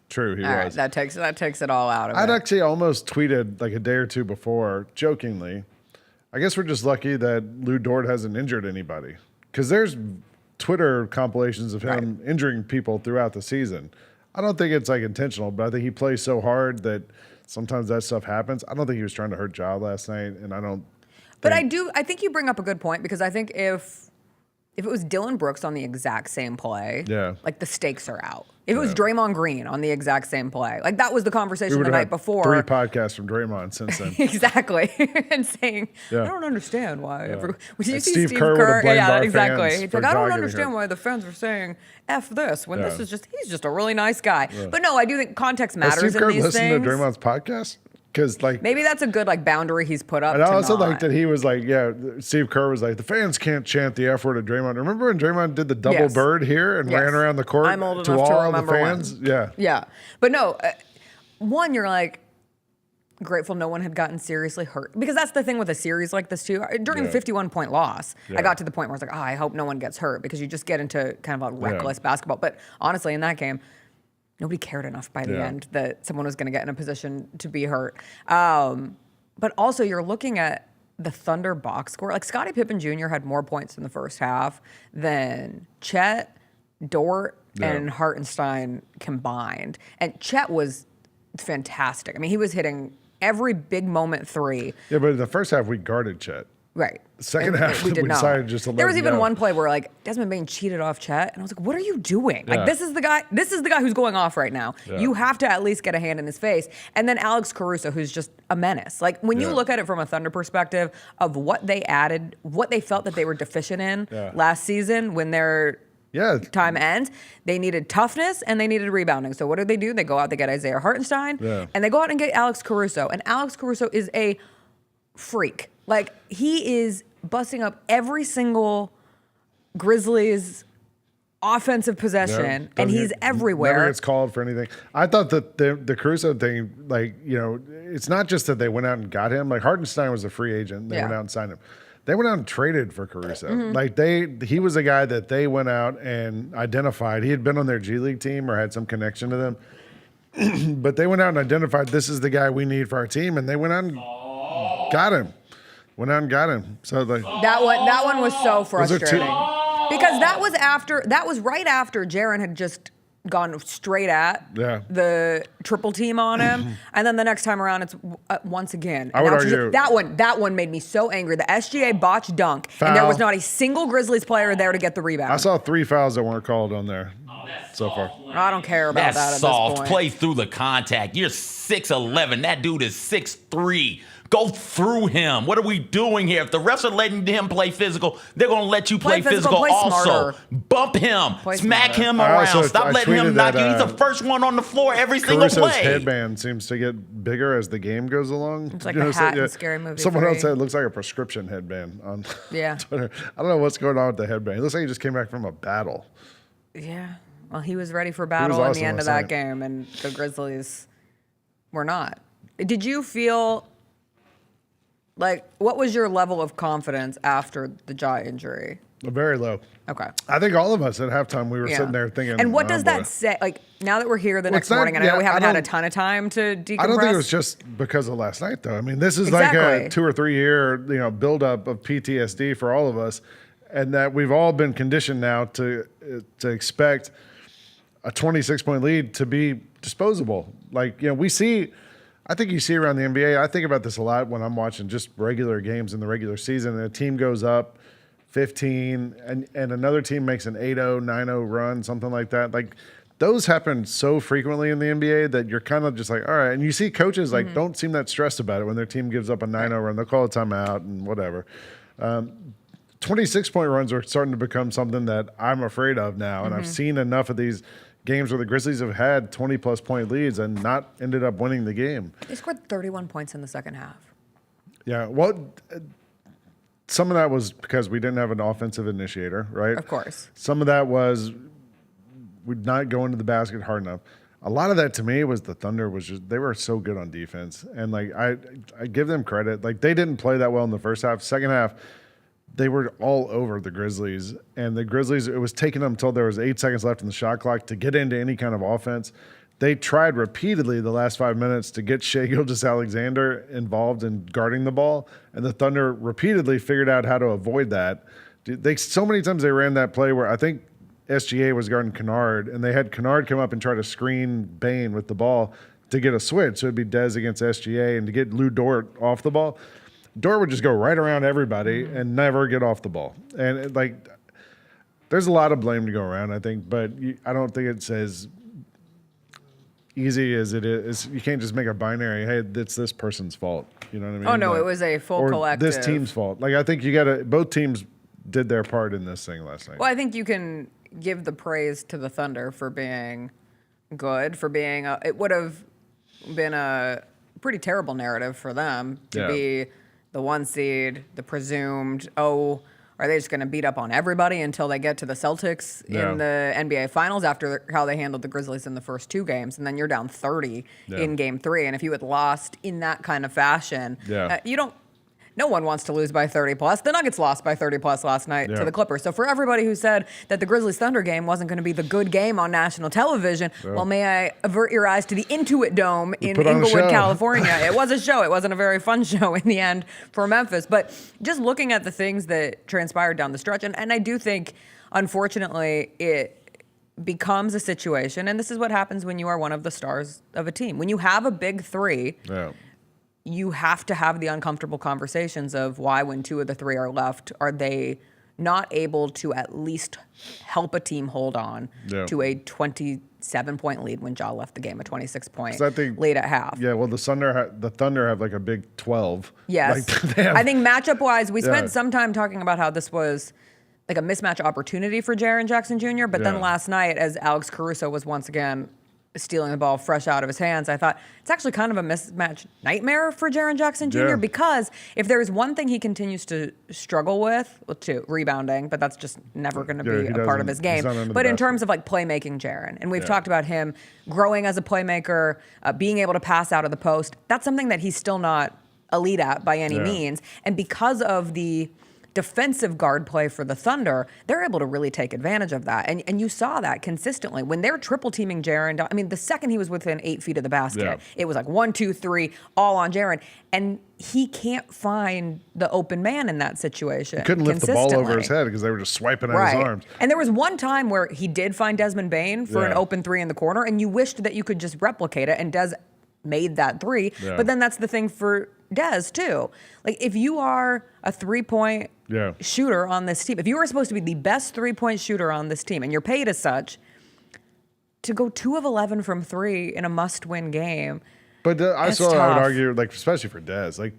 True, he all was. Right, that takes it all out of it. I'd actually almost tweeted like a day or two before, jokingly, I guess we're just lucky that Lou Dort hasn't injured anybody. Because there's Twitter compilations of him injuring people throughout the season. I don't think it's like intentional, but I think he plays so hard that sometimes that stuff happens. I don't think he was trying to hurt Ja last night, and I don't. But I think you bring up a good point because I think if it was Dylan Brooks on the exact same play, like the stakes are out. If it was Draymond Green on the exact same play, like that was the conversation the night before. 3 podcasts from Draymond since then. Exactly. And saying, I don't understand why. Would you see Steve Kerr? Yeah, exactly. He's like, I don't understand why the fans are saying F this when this is he's just a really nice guy. Yeah. But no, I do think context matters in these things. Steve Kerr listened to Draymond's podcast? Because maybe that's a good boundary he's put up. And I also like that he was like, Steve Kerr was like, the fans can't chant the F word at Draymond. Remember when Draymond did the double bird here and ran around the court I'm old to enough all to remember the fans? One. Yeah. But no, one, you're like, grateful no one had gotten seriously hurt. Because that's the thing with a series like this too. During the 51-point loss, I got to the point where I was like, I hope no one gets hurt because you just get into kind of a reckless basketball. But honestly, in that game, nobody cared enough by the end that someone was going to get in a position to be hurt. But also, you're looking at the Thunder box score. Like, Scottie Pippen Jr. had more points in the first half than Chet, Dort, and Hartenstein combined. And Chet was fantastic. I mean, he was hitting every big moment 3. Yeah, but in the first half, we guarded Chet. Right. Second half, we decided just to let There was him even go. one play where Desmond Bain cheated off Chet, and I was like, "What are you doing? Like, this is the guy who's going off right now. You have to at least get a hand in his face." And then Alex Caruso, who's just a menace. Like when you look at it from a Thunder perspective of what they added, what they felt that they were deficient in last season when their time ends, they needed toughness and they needed rebounding. So what do? They go out, they get Isaiah Hartenstein, and they go out and get Alex Caruso. And Alex Caruso is a freak. Like, he is busting up every single Grizzlies offensive possession, and he's everywhere. Never gets called for anything. I thought that the Caruso thing, it's not just that they went out and got him. Like, Hartenstein was a free agent. They went out and signed him. They went out and traded for Caruso. He was a guy that they went out and identified. He had been on their G League team or had some connection to them. But they went out and identified, this is the guy we need for our team, and they went out and got him. So that one was so frustrating because that was right after Jaren had just gone straight at the triple team on him, and then the next time around it's once again. I would argue that one made me so angry. The SGA botched dunk, and there was not a single Grizzlies player there to get the rebound. I saw 3 fouls that weren't called on there so far. I don't care about that at soft. this point. Play through the contact. You're 6'11". That dude is 6'3". Go through him. What are we doing here? If the refs are letting him play physical, they're going to let you play physical play also. Smarter. Bump him. Smack smarter. him around. Stop letting him knock you. He's the first one on the floor every single Caruso's play. headband seems to get bigger as the game goes along. It's like the hat in Scary Movie Someone 3. else said it looks like a prescription headband on Twitter. I don't know what's going on with the headband. It looks like he just came back from a battle. Yeah. Well, he was ready for battle in the end of that game, and the Grizzlies were not. Did you feel like, what was your level of confidence after the jaw injury? Very low. Okay. I think all of us at halftime, we were sitting there thinking. And what oh, does boy. that say? Like, now that we're here the next not- morning, and I know yeah, we haven't I had a don't- ton of time to decompress. I don't think it was just because of last night, though. I mean, this is like Exactly. a 2 or 3 year, buildup of PTSD for all of us, and that we've all been conditioned now to expect a 26-point lead to be disposable. Like, we see. I think you see around the NBA. I think about this a lot when I'm watching just regular games in the regular season, and a team goes up 15, and another team makes an 8-0, 9-0 run, something like that. Like, those happen so frequently in the NBA that you're kind of just like, all right. And you see coaches don't seem that stressed about it when their team gives up a 9-0 run. They'll call a timeout and whatever. 26-point runs are starting to become something that I'm afraid of now, and I've seen enough of these games where the Grizzlies have had 20-plus point leads and not ended up winning the game. They scored 31 points in the second half. Yeah, well, some of that was because we didn't have an offensive initiator, right? Of course. Some of that was we're not going to the basket hard enough. A lot of that to me was the Thunder was just they were so good on defense, and like I give them credit. Like they didn't play that well in the first half. Second half, they were all over the Grizzlies, and the Grizzlies, it was taking them until there was 8 seconds left in the shot clock to get into any kind of offense. They tried repeatedly the last 5 minutes to get Shai Gilgeous-Alexander involved in guarding the ball, and the Thunder repeatedly figured out how to avoid that. So many times they ran that play where I think SGA was guarding Kennard, and they had Kennard come up and try to screen Bane with the ball to get a switch. So it'd be Dez against SGA, and to get Lou Dort off the ball. Dort would just go right around everybody and never get off the ball. And there's a lot of blame to go around, I think, but I don't think it's as easy as it is. You can't just make a binary, hey, it's this person's fault. You know what I mean? Oh, no, it was a full or collective. this team's fault. Like, I think both teams did their part in this thing last night. Well, I think you can give the praise to the Thunder for being good, for being it would have been a pretty terrible narrative for them to be the 1 seed, the presumed, are they just going to beat up on everybody until they get to the Celtics in the NBA Finals after how they handled the Grizzlies in the first 2 games? And then you're down 30 in Game 3. And if you had lost in that kind of fashion, no one wants to lose by 30-plus. The Nuggets lost by 30-plus last night to the Clippers. So for everybody who said that the Grizzlies-Thunder game wasn't going to be the good game on national television, well, may I avert your eyes to the Intuit Dome in Inglewood, California. It was a show. It wasn't a very fun show in the end for Memphis. But just looking at the things that transpired down the stretch, and I do think, unfortunately, it becomes a situation, and this is what happens when you are one of the stars of a team. When you have a big 3, you have to have the uncomfortable conversations of why, when 2 of the 3 are left, are they not able to at least help a team hold on to a 27-point lead when Ja left the game, a 26-point lead at half. Yeah, well, the Thunder have like a big 12. Yes. I think matchup-wise, we spent some time talking about how this was like a mismatch opportunity for Jaren Jackson Jr., but then last night, as Alex Caruso was once again stealing the ball fresh out of his hands, I thought it's actually kind of a mismatch nightmare for Jaren Jackson Jr. because if there is one thing he continues to struggle with, rebounding, but that's just never going to be a part of his game. But in terms of like playmaking Jaren, and we've talked about him growing as a playmaker, being able to pass out of the post, that's something that he's still not elite at by any means. And because of the defensive guard play for the Thunder, they're able to really take advantage of that. And you saw that consistently. When they're triple teaming Jaren, I mean, the second he was within 8 feet of the basket, it was like 1, 2, 3, all on Jaren. And he can't find the open man in that situation. He couldn't lift the ball over his head because they were just swiping at his arms. And there was one time where he did find Desmond Bane for an open 3 in the corner, and you wished that you could just replicate it, and Des made that 3. But then that's the thing for Des too. Like, if you are a 3-point shooter on this team, if you are supposed to be the best 3-point shooter on this team, and you're paid as such, to go 2 of 11 from 3 in a must-win game. But I would argue, like, especially for Des, like,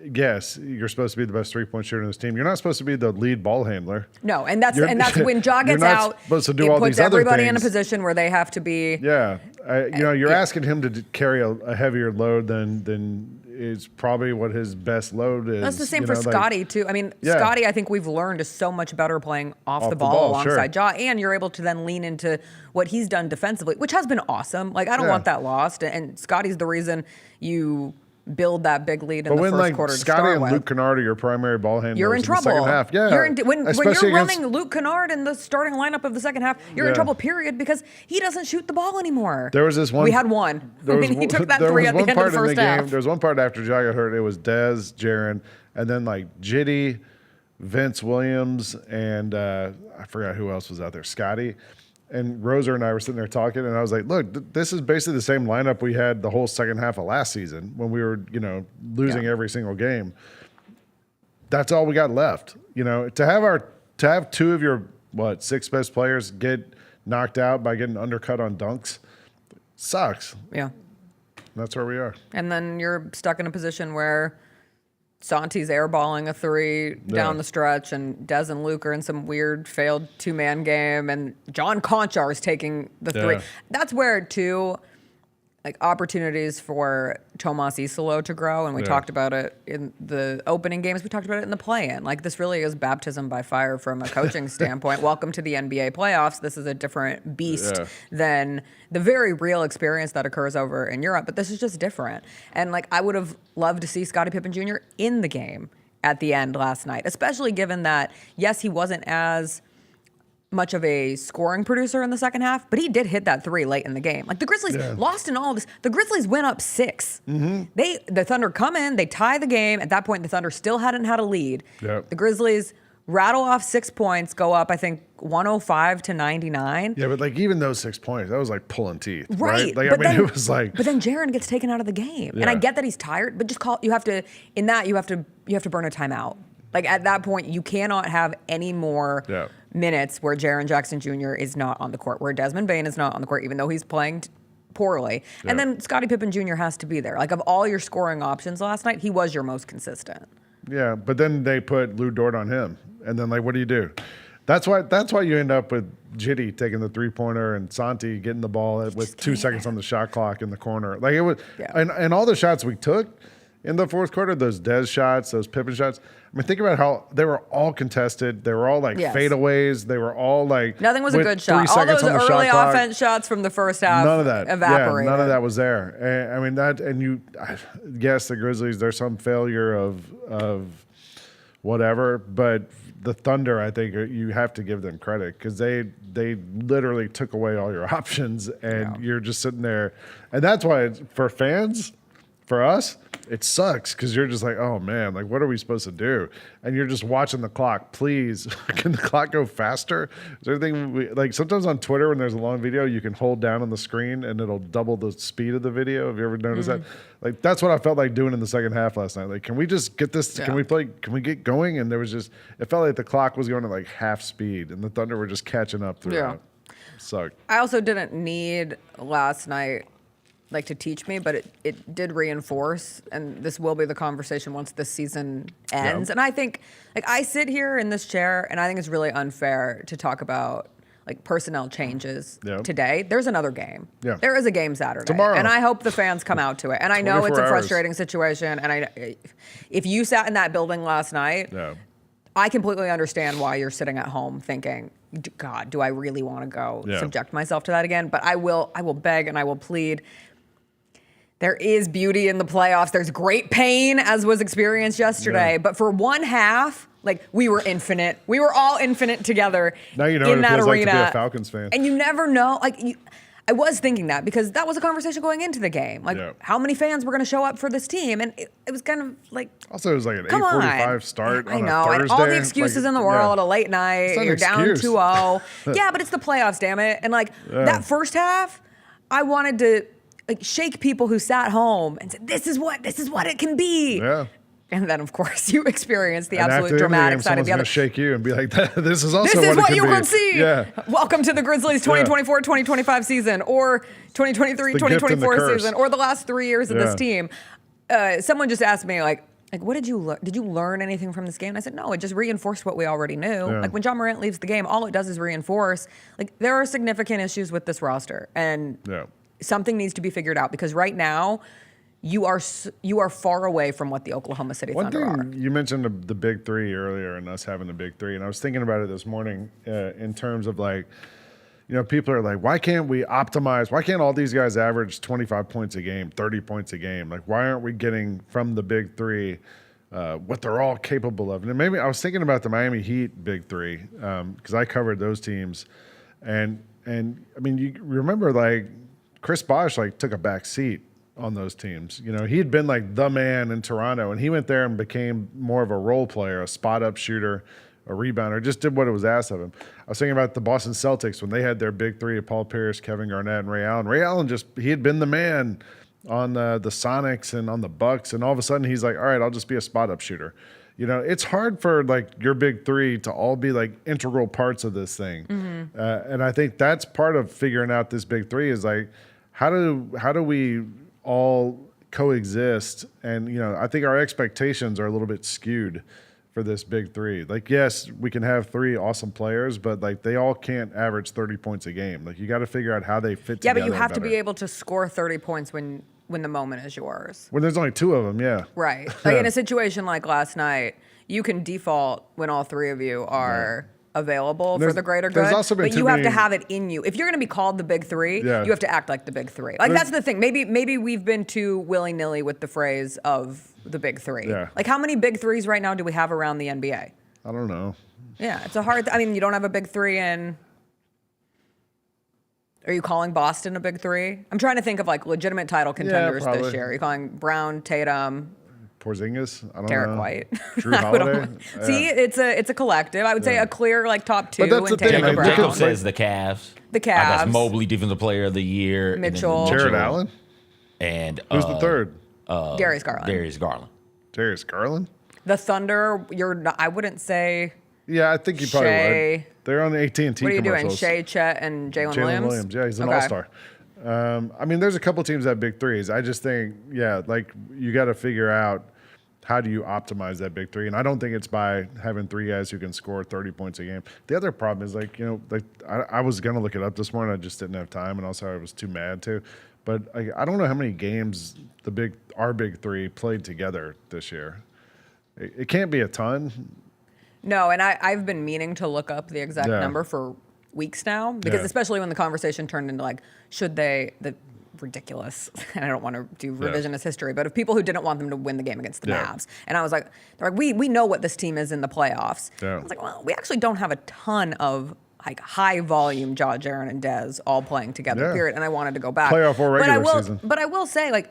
yes, you're supposed to be the best 3-point shooter on this team. You're not supposed to be the lead ball handler. No, and that's when Ja gets out. Supposed to do it all puts these other everybody things. in a position where they have to be. Yeah, you're asking him to carry a heavier load than is probably what his best load is. That's the same for Scotty too. I mean, Scotty, I think we've learned is so much better playing off the ball alongside Ja, and you're able to then lean into what he's done defensively, which has been awesome. Like, I don't want that lost. And Scotty's the reason you build that big lead in But the when first like quarter to Scotty start and with. Luke Kennard are your primary ball handlers You're in the trouble. second half, yeah. When Especially you're against- running Luke Kennard in the starting lineup of the second half, you're in Yeah. trouble, period, because he doesn't shoot the ball anymore. There was this one. We had one. There was, He took that there three was at the one end of part the in first game. half. There was one part after Jai got hurt. It was Dez, Jaron, and then like Jitty, Vince Williams, and I forgot who else was out there. Scotty. And Roser and I were sitting there talking, and I was like, look, this is basically the same lineup we had the whole second half of last season when we were, losing every single game. That's all we got left. To have two of your, six best players get knocked out by getting undercut on dunks sucks. Yeah. That's where we are. And then you're stuck in a position where Santi's airballing a three down the stretch, and Dez and Luke are in some weird failed two-man game, and John Conchar is taking the three. That's where, too, like opportunities for Tomas Isolo to grow, and we talked about it in the opening games. We talked about it in the play-in. Like, this really is baptism by fire from a coaching standpoint. Welcome to the NBA playoffs. This is a different beast than the very real experience that occurs over in Europe, but this is just different. And, like, I would have loved to see Scottie Pippen Jr. in the game at the end last night, especially given that, yes, he wasn't as much of a scoring producer in the second half, but he did hit that three late in the game. Like the Grizzlies lost in all of this. The Grizzlies went up 6. The Thunder come in, they tie the game. At that point, the Thunder still hadn't had a lead. The Grizzlies rattle off 6 points, go up, I think, 105-99. Yeah, but like even those 6 points, that was like pulling teeth. Right. Like, but it was like. But then Jaren gets taken out of the game. And I get that he's tired, but just you have to burn a timeout. Like at that point, you cannot have any more minutes where Jaren Jackson Jr. is not on the court, where Desmond Bane is not on the court, even though he's playing poorly. And then Scottie Pippen Jr. has to be there. Like of all your scoring options last night, he was your most consistent. Yeah, but then they put Lou Dort on him, and then like, what do you do? That's why you end up with Jitty taking the 3-pointer and Santi getting the ball with 2 seconds on the shot clock in the corner. Like it was, and all the shots we took in the fourth quarter, those Dez shots, those Pippen shots. I mean, think about how they were all contested. They were all like fadeaways. They were all like nothing was a good shot. All those early offense shots from the first half, none of that evaporated. Yeah, none of that was there. And, I mean that, and yes, the Grizzlies. There's some failure of whatever, but the Thunder, I think you have to give them credit because they literally took away all your options, and you're just sitting there, and that's why for fans. For us, it sucks because you're just like, oh man, like what are we supposed to do? And you're just watching the clock. Please, can the clock go faster? Is there anything like sometimes on Twitter when there's a long video, you can hold down on the screen and it'll double the speed of the video. Have you ever noticed that? Like that's what I felt like doing in the second half last night. Like, can we just get this? Can we play? Can we get going? And there was just it felt like the clock was going at like half speed, and the Thunder were just catching up throughout. Sucked. I also didn't need last night like to teach me, but it did reinforce, and this will be the conversation once this season ends. And I think like I sit here in this chair and I think it's really unfair to talk about like personnel changes today. There's another game. There is a game Saturday. Tomorrow. And I hope the fans come out to it. And I know it's a frustrating situation. And if you sat in that building last night, I completely understand why you're sitting at home thinking, God, do I really want to go subject myself to that again? But I will beg and I will plead. There is beauty in the playoffs. There's great pain, as was experienced yesterday. But for one half, like we were infinite. We were all infinite together now you know in what it that feels arena. like to be a Falcons fan. And you never know. I was thinking that because that was a conversation going into the game. Like how many fans were going to show up for this team? And it was kind of like. Also, it was like an 8:45 start on I know. a Thursday. And all the excuses in the world, a late night, you're down 2-0. Yeah, but it's the playoffs, damn it. And that first half, I wanted to shake people who sat home and said, this is what it can be. Yeah. And then, of course, you experience the absolute dramatic side of the other. Shake you and be like, this is also this is what you can will see. Yeah. Welcome to the Grizzlies 2024-2025 season, or 2023-2024 season, or the last 3 years of this team. Someone just asked me, like, what did you learn? Did you learn anything from this game? And I said, no, it just reinforced what we already knew. Like when John Morant leaves the game, all it does is reinforce. Like there are significant issues with this roster, and something needs to be figured out because right now you are far away from what the Oklahoma City Thunder are. One thing you mentioned the big 3 earlier and us having the big 3, and I was thinking about it this morning in terms of like people are like, why can't we optimize? Why can't all these guys average 25 points a game, 30 points a game? Like, why aren't we getting from the big three what they're all capable of? And maybe I was thinking about the Miami Heat big three because I covered those teams. And I mean, you remember like Chris Bosh like took a back seat on those teams. He had been like the man in Toronto, and he went there and became more of a role player, a spot up shooter, a rebounder, just did what it was asked of him. I was thinking about the Boston Celtics when they had their big three of Paul Pierce, Kevin Garnett, and Ray Allen. Ray Allen he had been the man on the Sonics and on the Bucks, and all of a sudden he's like, all right, I'll just be a spot up shooter. It's hard for like your big three to all be like integral parts of this thing. Mm-hmm. And I think that's part of figuring out this big three is like, how do we all coexist? And, I think our expectations are a little bit skewed for this big three. Like, yes, we can have three awesome players, but like they all can't average 30 points a game. Like you got to figure out how they fit together. Yeah, but you have to be able to score 30 points when the moment is yours. When there's only two of them, yeah. Right. Like in a situation like last night, you can default when all three of you are available for the greater good, but you have to have it in you. If you're going to be called the big three, you have to act like the big three. Like that's the thing. Maybe we've been too willy-nilly with the phrase of the big three. Yeah. Like how many big threes right now do we have around the NBA? I don't know. Yeah, it's a hard. You don't have a big three in. Are you calling Boston a big three? I'm trying to think of like legitimate title contenders this year. Are you calling Brown, Tatum, Porzingis? I don't Derek know. White. Drew Holiday? See, it's a collective. I would say a clear like top two. But that's and the thing, Tatum like, Brown. Jacob says the Cavs. The Cavs. I guess Mobley, Defensive Player of the Year. Mitchell. Jared Allen? And who's the third? Darius Garland. Darius Garland? The Thunder, I wouldn't say. Yeah, I think you probably would. They're on the AT&T commercials. What are you doing? Shea, Chet, and Jalen Williams? Yeah, he's an all-star. I mean, there's a couple teams that have big threes. I just think, like you got to figure out how do you optimize that big three. And I don't think it's by having three guys who can score 30 points a game. The other problem is I was going to look it up this morning. I just didn't have time. And also I was too mad to. But I don't know how many games our big three played together this year. It can't be a ton. No, and I've been meaning to look up the exact number for weeks now, because especially when the conversation turned into like, should they, the ridiculous, and I don't want to do revisionist history, but of people who didn't want them to win the game against the Mavs. And I was like, they're like, we know what this team is in the playoffs. Yeah. I was like, well, we actually don't have a ton of like high volume Ja, Jaren, and Dez all playing together, period. And I wanted to go back. Playoff or regular season. But I will say, like,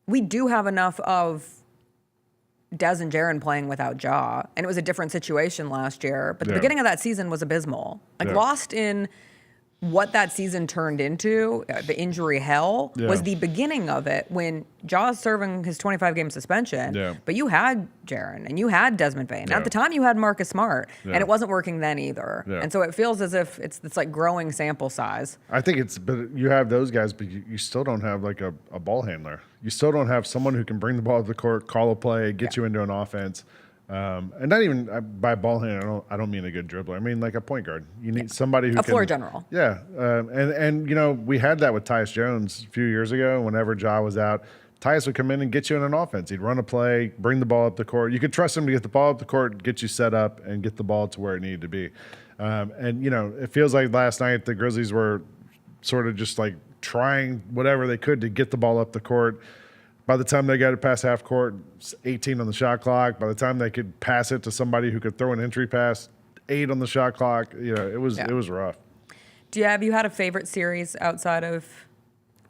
we do have enough of Dez and Jaren playing without Ja, and it was a different situation last year. But the beginning of that season was abysmal. Like lost in what that season turned into, the injury hell, was the beginning of it when Ja's serving his 25-game suspension. But you had Jaren and you had Desmond Bane. At the time, you had Marcus Smart, and it wasn't working then either. And so it feels as if it's like growing sample size. I think but you have those guys, but you still don't have like a ball handler. You still don't have someone who can bring the ball to the court, call a play, get you into an offense. And not even by ball handler, I don't mean a good dribbler. I mean like a point guard. You need somebody who can. A floor general. Yeah. And we had that with Tyus Jones a few years ago. Whenever Ja was out, Tyus would come in and get you in an offense. He'd run a play, bring the ball up the court. You could trust him to get the ball up the court, get you set up, and get the ball to where it needed to be. It feels like last night the Grizzlies were sort of just like trying whatever they could to get the ball up the court. By the time they got it past half court, 18 on the shot clock. By the time they could pass it to somebody who could throw an entry pass, 8 on the shot clock. It was rough. Have you had a favorite series outside of?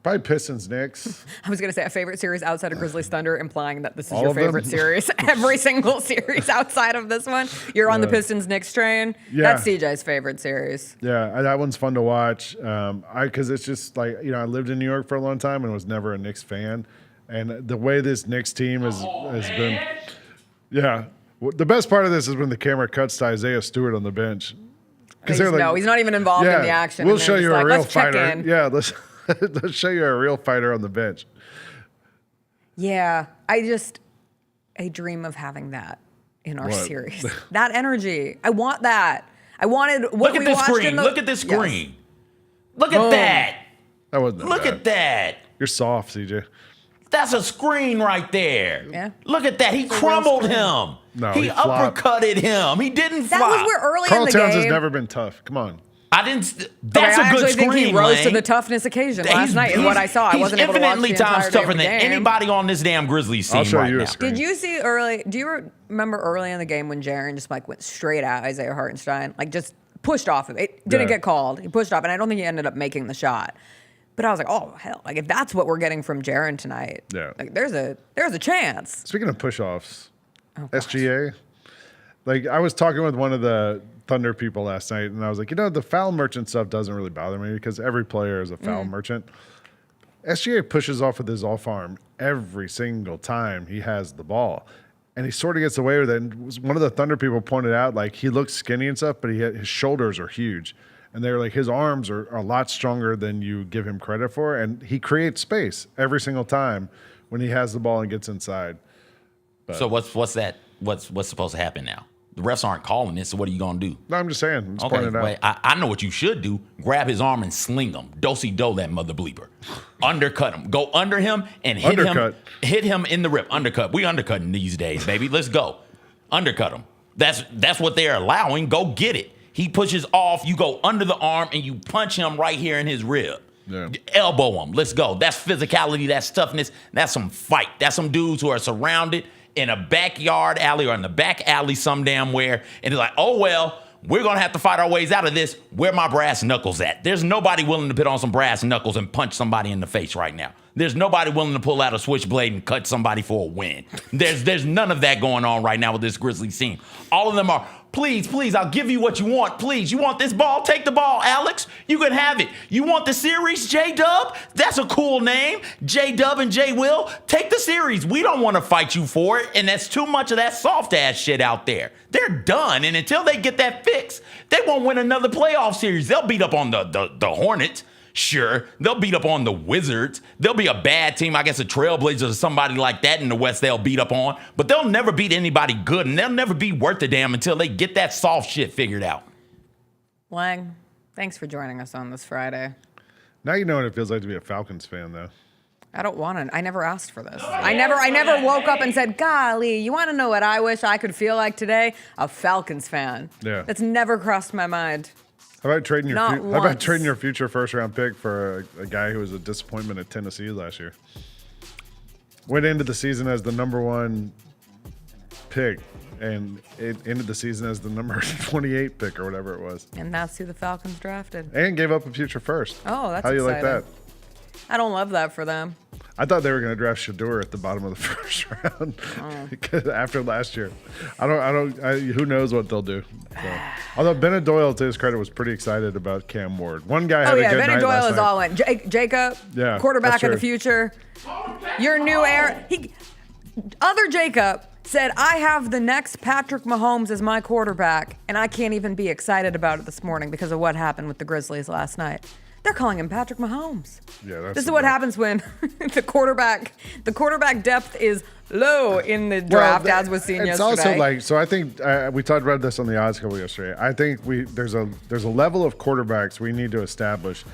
Probably Pistons Knicks. I was going to say a favorite series outside of Grizzlies Thunder, implying that this is your favorite series. Every single series outside of this one. You're on the Pistons Knicks train. Yeah. That's CJ's favorite series. Yeah, that one's fun to watch. Because it's just like, I lived in New York for a long time and was never a Knicks fan. And the way this Knicks team has been, the best part of this is when the camera cuts to Isaiah Stewart on the bench. He's not even involved in the action. We'll show you a real fighter. Yeah, let's show you a real fighter on the bench. Yeah, I dream of having that in our series. That energy, I want that. I wanted what we watched in the. Look at this screen. Look at that. That wasn't. Look at that. You're soft, CJ. That's a screen right there. Yeah. Look at that. He crumbled him. No, he uppercutted him. He didn't flop. That was where early Karl in the Towns game. has never been tough. Come on. I didn't. That's I a good actually scream, think he rose to Lang. the toughness occasion last night. And what I saw, I wasn't able to watch the infinitely times entirety tougher of the than game. anybody on this damn Grizzlies team right now. Did you see early? Do you remember early in the game when Jaren just like went straight at Isaiah Hartenstein, like just pushed off of it? It didn't get called. He pushed off, and I don't think he ended up making the shot. But I was like, oh hell! Like if that's what we're getting from Jaren tonight, like there's a chance. Speaking of push-offs, SGA. Like I was talking with one of the Thunder people last night, and I was like, the foul merchant stuff doesn't really bother me because every player is a foul merchant. SGA pushes off with his off arm every single time he has the ball, and he sort of gets away with it. And one of the Thunder people pointed out, like he looks skinny and stuff, but his shoulders are huge, and they're like his arms are a lot stronger than you give him credit for, and he creates space every single time when he has the ball and gets inside. But, so what's that? What's supposed to happen now? The refs aren't calling it, so what are you going to do? No, I'm just saying. I'm just pointing it out. Wait, I know what you should do. Grab his arm and sling him. Do-si-do that mother bleeper. Undercut him. Go under him and hit him in the rip. Undercut. We undercutting these days, baby. Let's go. Undercut him. That's what they're allowing. Go get it. He pushes off. You go under the arm and you punch him right here in his rib. Yeah. Elbow him. Let's go. That's physicality. That's toughness. That's some fight. That's some dudes who are surrounded in a backyard alley or in the back alley some damn where, and it's like, oh, well, we're going to have to fight our ways out of this. Where my brass knuckles at? There's nobody willing to put on some brass knuckles and punch somebody in the face right now. There's nobody willing to pull out a switchblade and cut somebody for a win. There's none of that going on right now with this Grizzlies team. All of them are, please, I'll give you what you want. Please, you want this ball? Take the ball, Alex. You can have it. You want the series, J-Dub? That's a cool name. J-Dub and J-Will. Take the series. We don't want to fight you for it, and that's too much of that soft-ass shit out there. They're done, and until they get that fixed, they won't win another playoff series. They'll beat up on the Hornets. Sure, they'll beat up on the Wizards. They'll be a bad team, I guess the Trailblazers or somebody like that in the West they'll beat up on. But they'll never beat anybody good, and they'll never be worth a damn until they get that soft shit figured out. Lang, thanks for joining us on this Friday. Now you know what it feels like to be a Falcons fan, though. I don't want to. I never asked for this. I never woke up and said, golly, you want to know what I wish I could feel like today? A Falcons fan. Yeah. That's never crossed my mind. How about trading your future first-round pick for a guy who was a disappointment at Tennessee last year? Went into the season as the number 1 pick, and it ended the season as the number 28 pick or whatever it was. And that's who the Falcons drafted. And gave up a future first. Oh, that's How do you exciting. like that? I don't love that for them. I thought they were going to draft Shedeur at the bottom of the first round after last year. Who knows what they'll do. So. Although Bennett Doyle, to his credit, was pretty excited about Cam Ward. One guy had a good Bennett night Doyle last is night. all in. Jacob, quarterback of the future. Your new era. Other Jacob said, I have the next Patrick Mahomes as my quarterback, and I can't even be excited about it this morning because of what happened with the Grizzlies last night. They're calling him Patrick Mahomes. Yeah, this is what happens when the quarterback depth is low in the draft, as was seen it's yesterday. also like, so I think we talked about this on the odds couple yesterday. I think there's a level of quarterbacks we need to establish.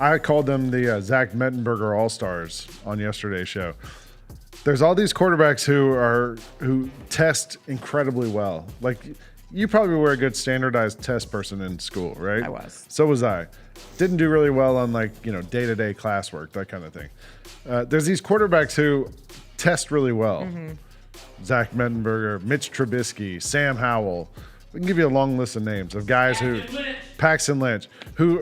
I called them the Zach Mettenberger All-Stars on yesterday's show. There's all these quarterbacks who test incredibly well. Like, you probably were a good standardized test person in school, right? I was. So was I. Didn't do really well on day-to-day classwork, that kind of thing. There's these quarterbacks who test really well. Mm-hmm. Zach Mettenberger, Mitch Trubisky, Sam Howell. We can give you a long list of names of guys Paxton Lynch, who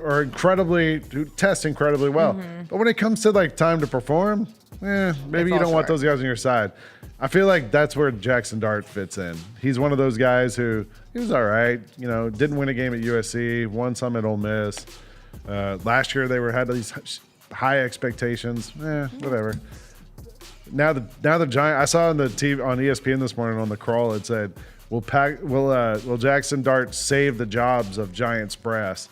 test incredibly well. Mm-hmm. But when it comes to time to perform, maybe you don't want those guys on your side. I feel like that's where Jackson Dart fits in. He's one of those guys he was all right. Didn't win a game at USC, won some at Ole Miss. Last year they had these high expectations. Whatever. Now the Giants. I saw on the TV on ESPN this morning on the crawl. It said, "Will Jackson Dart save the jobs of Giants brass?"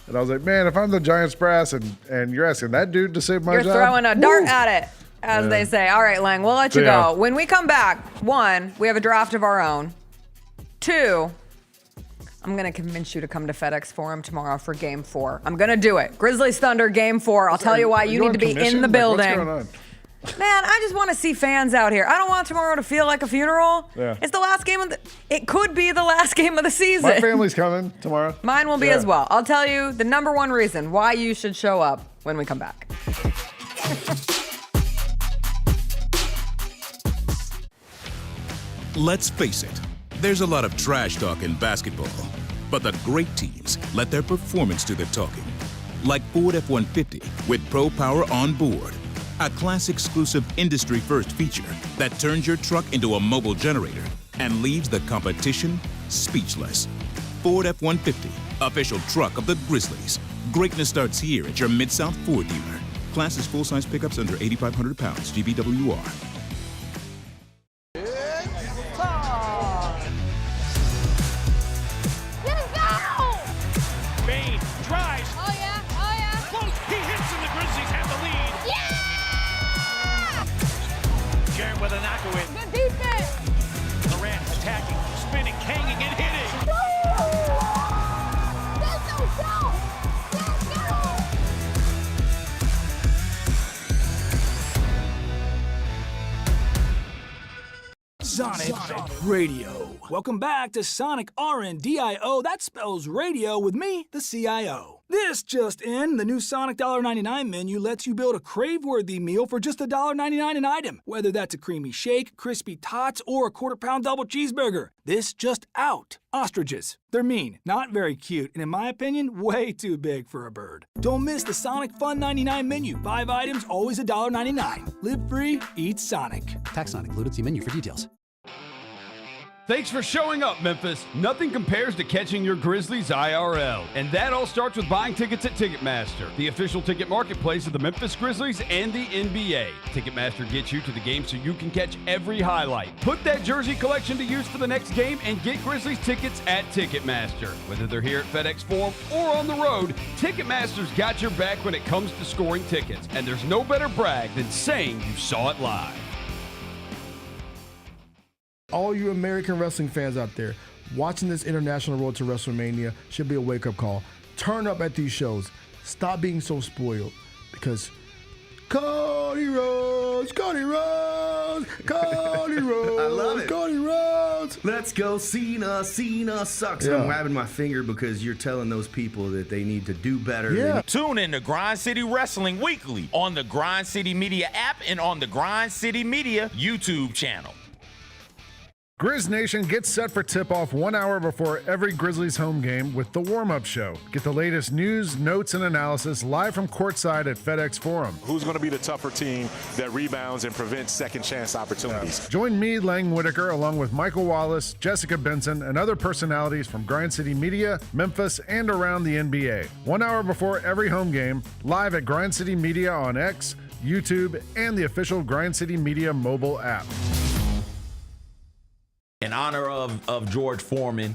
And I was like, man, if I'm the Giants brass and you're asking that dude to save my job, you're throwing a dart at it, as they say. All right, Lang, we'll let you go. When we come back, 1, we have a draft of our own. 2, I'm going to convince you to come to FedEx Forum tomorrow for Game 4. I'm going to do it. Grizzlies Thunder Game 4. I'll tell you why. You need to be in the building. What's going on? Man, I just want to see fans out here. I don't want tomorrow to feel like a funeral. Yeah. It's the last game of the... It could be the last game of the season. My family's coming tomorrow. Mine will be as well. I'll tell you the number one reason why you should show up when we come back. Let's face it, there's a lot of trash talk in basketball, but the great teams let their performance do the talking. Like Ford F-150 with Pro Power on board, a class-exclusive industry-first feature that turns your truck into a mobile generator and leaves the competition speechless. Ford F-150, official truck of the Grizzlies. Greatness starts here at your Mid-South Ford dealer. Class is full-size pickups under 8,500 pounds, GVWR. With a knock-away. Good defense. Durant attacking, spinning, hanging, and hitting. Sonic Radio. Welcome back to Sonic RNDIO. That spells radio with me, the CIO. This just in, the new Sonic $1.99 menu lets you build a crave-worthy meal for just $1.99 an item. Whether that's a creamy shake, crispy tots, or a quarter-pound double cheeseburger. This just out. Ostriches. They're mean, not very cute, and in my opinion, way too big for a bird. Don't miss the Sonic Fun 99 menu. 5 items, always $1.99. Live free, eat Sonic. Tax not included. See menu for details. Thanks for showing up, Memphis. Nothing compares to catching your Grizzlies IRL. And that all starts with buying tickets at Ticketmaster, the official ticket marketplace of the Memphis Grizzlies and the NBA. Ticketmaster gets you to the game so you can catch every highlight. Put that jersey collection to use for the next game and get Grizzlies tickets at Ticketmaster. Whether they're here at FedEx Forum or on the road, Ticketmaster's got your back when it comes to scoring tickets. And there's no better brag than saying you saw it live. All you American wrestling fans out there, watching this international road to WrestleMania should be a wake-up call. Turn up at these shows. Stop being so spoiled, because Cody Rhodes, Cody Rhodes, Cody Rhodes, I love it. Cody Rhodes. Let's go, Cena. Cena sucks. Yeah. I'm wabbing my finger because you're telling those people that they need to do better. Yeah. Tune in to Grind City Wrestling weekly on the Grind City Media app and on the Grind City Media YouTube channel. Grizz Nation gets set for tip-off 1 hour before every Grizzlies home game with the warm-up show. Get the latest news, notes, and analysis live from courtside at FedEx Forum. Who's going to be the tougher team that rebounds and prevents second chance opportunities? Join me, Lang Whitaker, along with Michael Wallace, Jessica Benson, and other personalities from Grind City Media, Memphis, and around the NBA. 1 hour before every home game, live at Grind City Media on X, YouTube, and the official Grind City Media mobile app. In honor of George Foreman,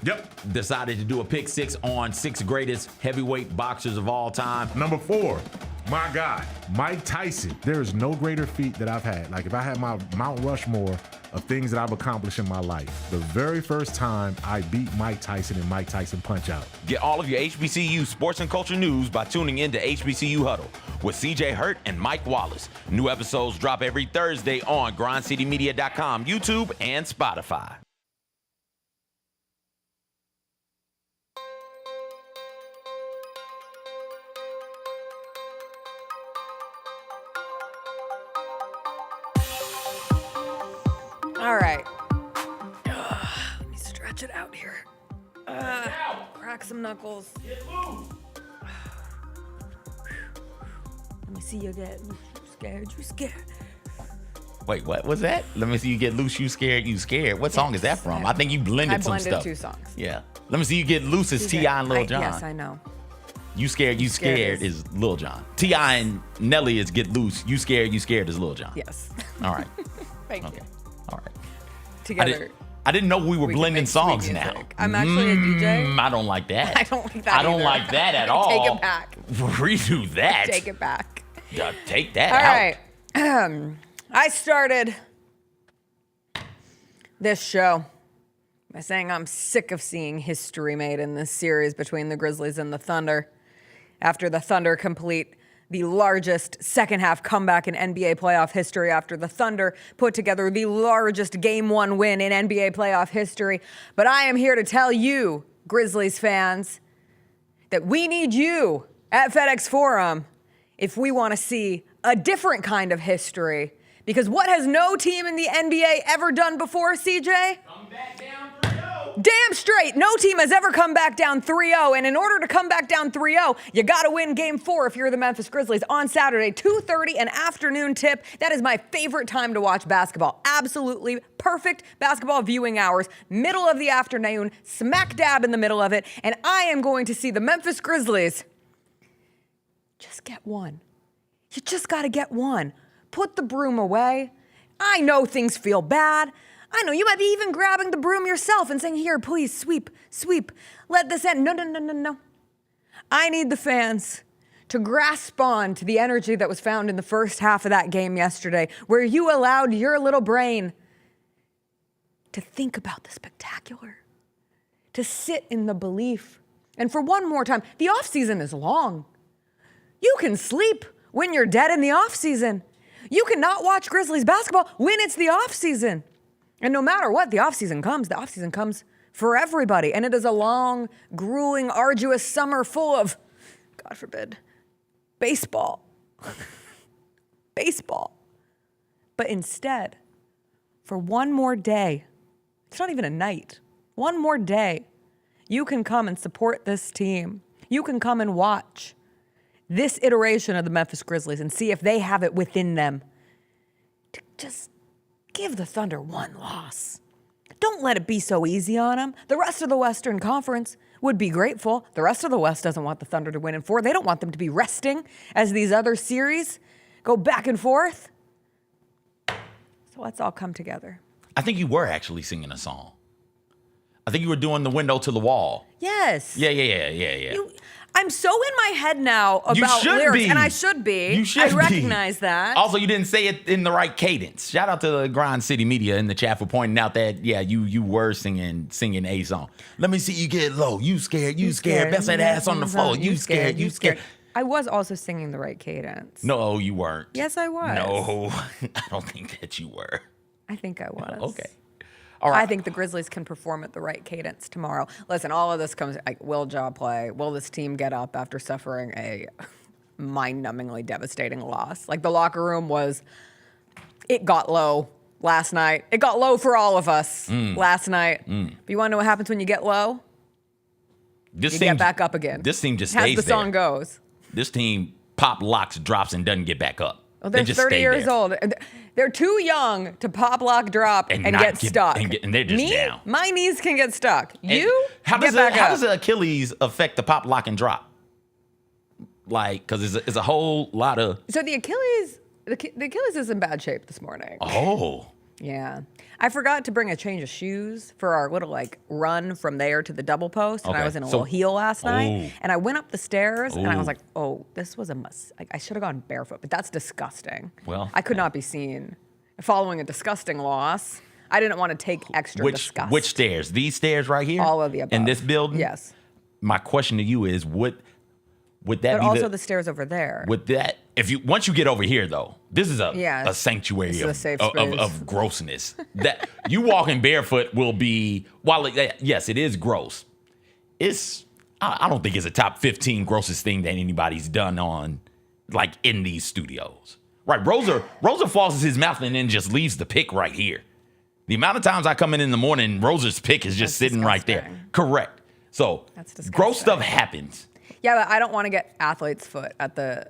decided to do a pick six on 6 greatest heavyweight boxers of all time. Number 4, my guy, Mike Tyson. There is no greater feat that I've had. Like, if I had my Mount Rushmore of things that I've accomplished in my life, the very first time I beat Mike Tyson in Mike Tyson Punch-Out. Get all of your HBCU sports and culture news by tuning in to HBCU Huddle with CJ Hurt and Mike Wallace. New episodes drop every Thursday on grindcitymedia.com, YouTube, and Spotify. All right. Let me stretch it out here. Crack some knuckles. Let me see you get loose. You scared. You scared. Wait, what was that? Let me see you get loose, you scared, you scared. What song is that from? I think you blended some stuff. I blended 2 songs. Yeah. Let me see you get loose is T.I. and Lil Jon. Yes, I know. You scared, you scared is Lil Jon. T.I. and Nelly is Get Loose. You scared is Lil Jon. Yes. All right. Thank you. All right. Together. I didn't know we were blending songs now. I'm actually a DJ. I don't like that. I don't like that I don't either. like that at all. Take it back. Redo that. Take it back. Take that All out. right. I started this show by saying I'm sick of seeing history made in this series between the Grizzlies and the Thunder. After the Thunder complete the largest second half comeback in NBA playoff history after the Thunder put together the largest Game 1 win in NBA playoff history. But I am here to tell you, Grizzlies fans, that we need you at FedEx Forum if we want to see a different kind of history. Because what has no team in the NBA ever done before, CJ? Come back down 3-0. Damn straight. No team has ever come back down 3-0. And in order to come back down 3-0, you got to win Game 4 if you're the Memphis Grizzlies on Saturday, 2:30, an afternoon tip. That is my favorite time to watch basketball. Absolutely perfect basketball viewing hours. Middle of the afternoon, smack dab in the middle of it. And I am going to see the Memphis Grizzlies just get one. You just got to get one. Put the broom away. I know things feel bad. I know you might be even grabbing the broom yourself and saying, here, please, sweep, sweep. Let this end. No. I need the fans to grasp on to the energy that was found in the first half of that game yesterday, where you allowed your little brain to think about the spectacular, to sit in the belief. And for one more time, the offseason is long. You can sleep when you're dead in the offseason. You cannot watch Grizzlies basketball when it's the offseason. And no matter what, the offseason comes for everybody. And it is a long, grueling, arduous summer full of, God forbid, baseball. Baseball. But instead, for one more day, it's not even a night, one more day, you can come and support this team. You can come and watch this iteration of the Memphis Grizzlies and see if they have it within them to just give the Thunder one loss. Don't let it be so easy on them. The rest of the Western Conference would be grateful. The rest of the West doesn't want the Thunder to win in 4. They don't want them to be resting as these other series go back and forth. So let's all come together. I think you were actually singing a song. I think you were doing the window to the wall. Yes. Yeah. I'm so in my head now about lyrics, and I should be. You should I recognize that. Also, you didn't say it in the right cadence. Shout out to the Grind City Media in the chat for pointing out that, you were singing a song. Let me see you get low. You scared. Best that ass on the floor. You scared. I was also singing the right cadence. No, you weren't. Yes, I was. No, I don't think that you were. I think I was. Okay. All right. I think the Grizzlies can perform at the right cadence tomorrow. Listen, all of this comes, will Ja play? Will this team get up after suffering a mind-numbingly devastating loss? Like, the locker room it got low last night. It got low for all of us last night. But you want to know what happens when you get low? You get back up again. This team just stays as the song goes. This team pop, locks, drops, and doesn't get back up. Well, they're 30 years old. They're too young to pop, lock, drop, and get stuck. And they're just down. My knees can get stuck. How does the Achilles affect the pop, lock, and drop? Like, because it's a whole lot of... So the Achilles is in bad shape this morning. Oh. Yeah. I forgot to bring a change of shoes for our little run from there to the double post. And I was in a little heel last night. And I went up the stairs and I was like, oh, this was a mistake. I should have gone barefoot, but that's disgusting. Well, I could not be seen following a disgusting loss. I didn't want to take extra disgust. Which stairs? These stairs right here? All of the above. In this building? Yes. My question to you is, would that be also the stairs over there? Would that, once you get over here though, this is a sanctuary of grossness. That you walking barefoot will be, yes, it is gross. I don't think it's a top 15 grossest thing that anybody's done in these studios. Right, Rosa falls his mouth and then just leaves the pick right here. The amount of times I come in the morning, Rosa's pick is just sitting right there. Correct. So gross stuff happens. Yeah, but I don't want to get athlete's foot at the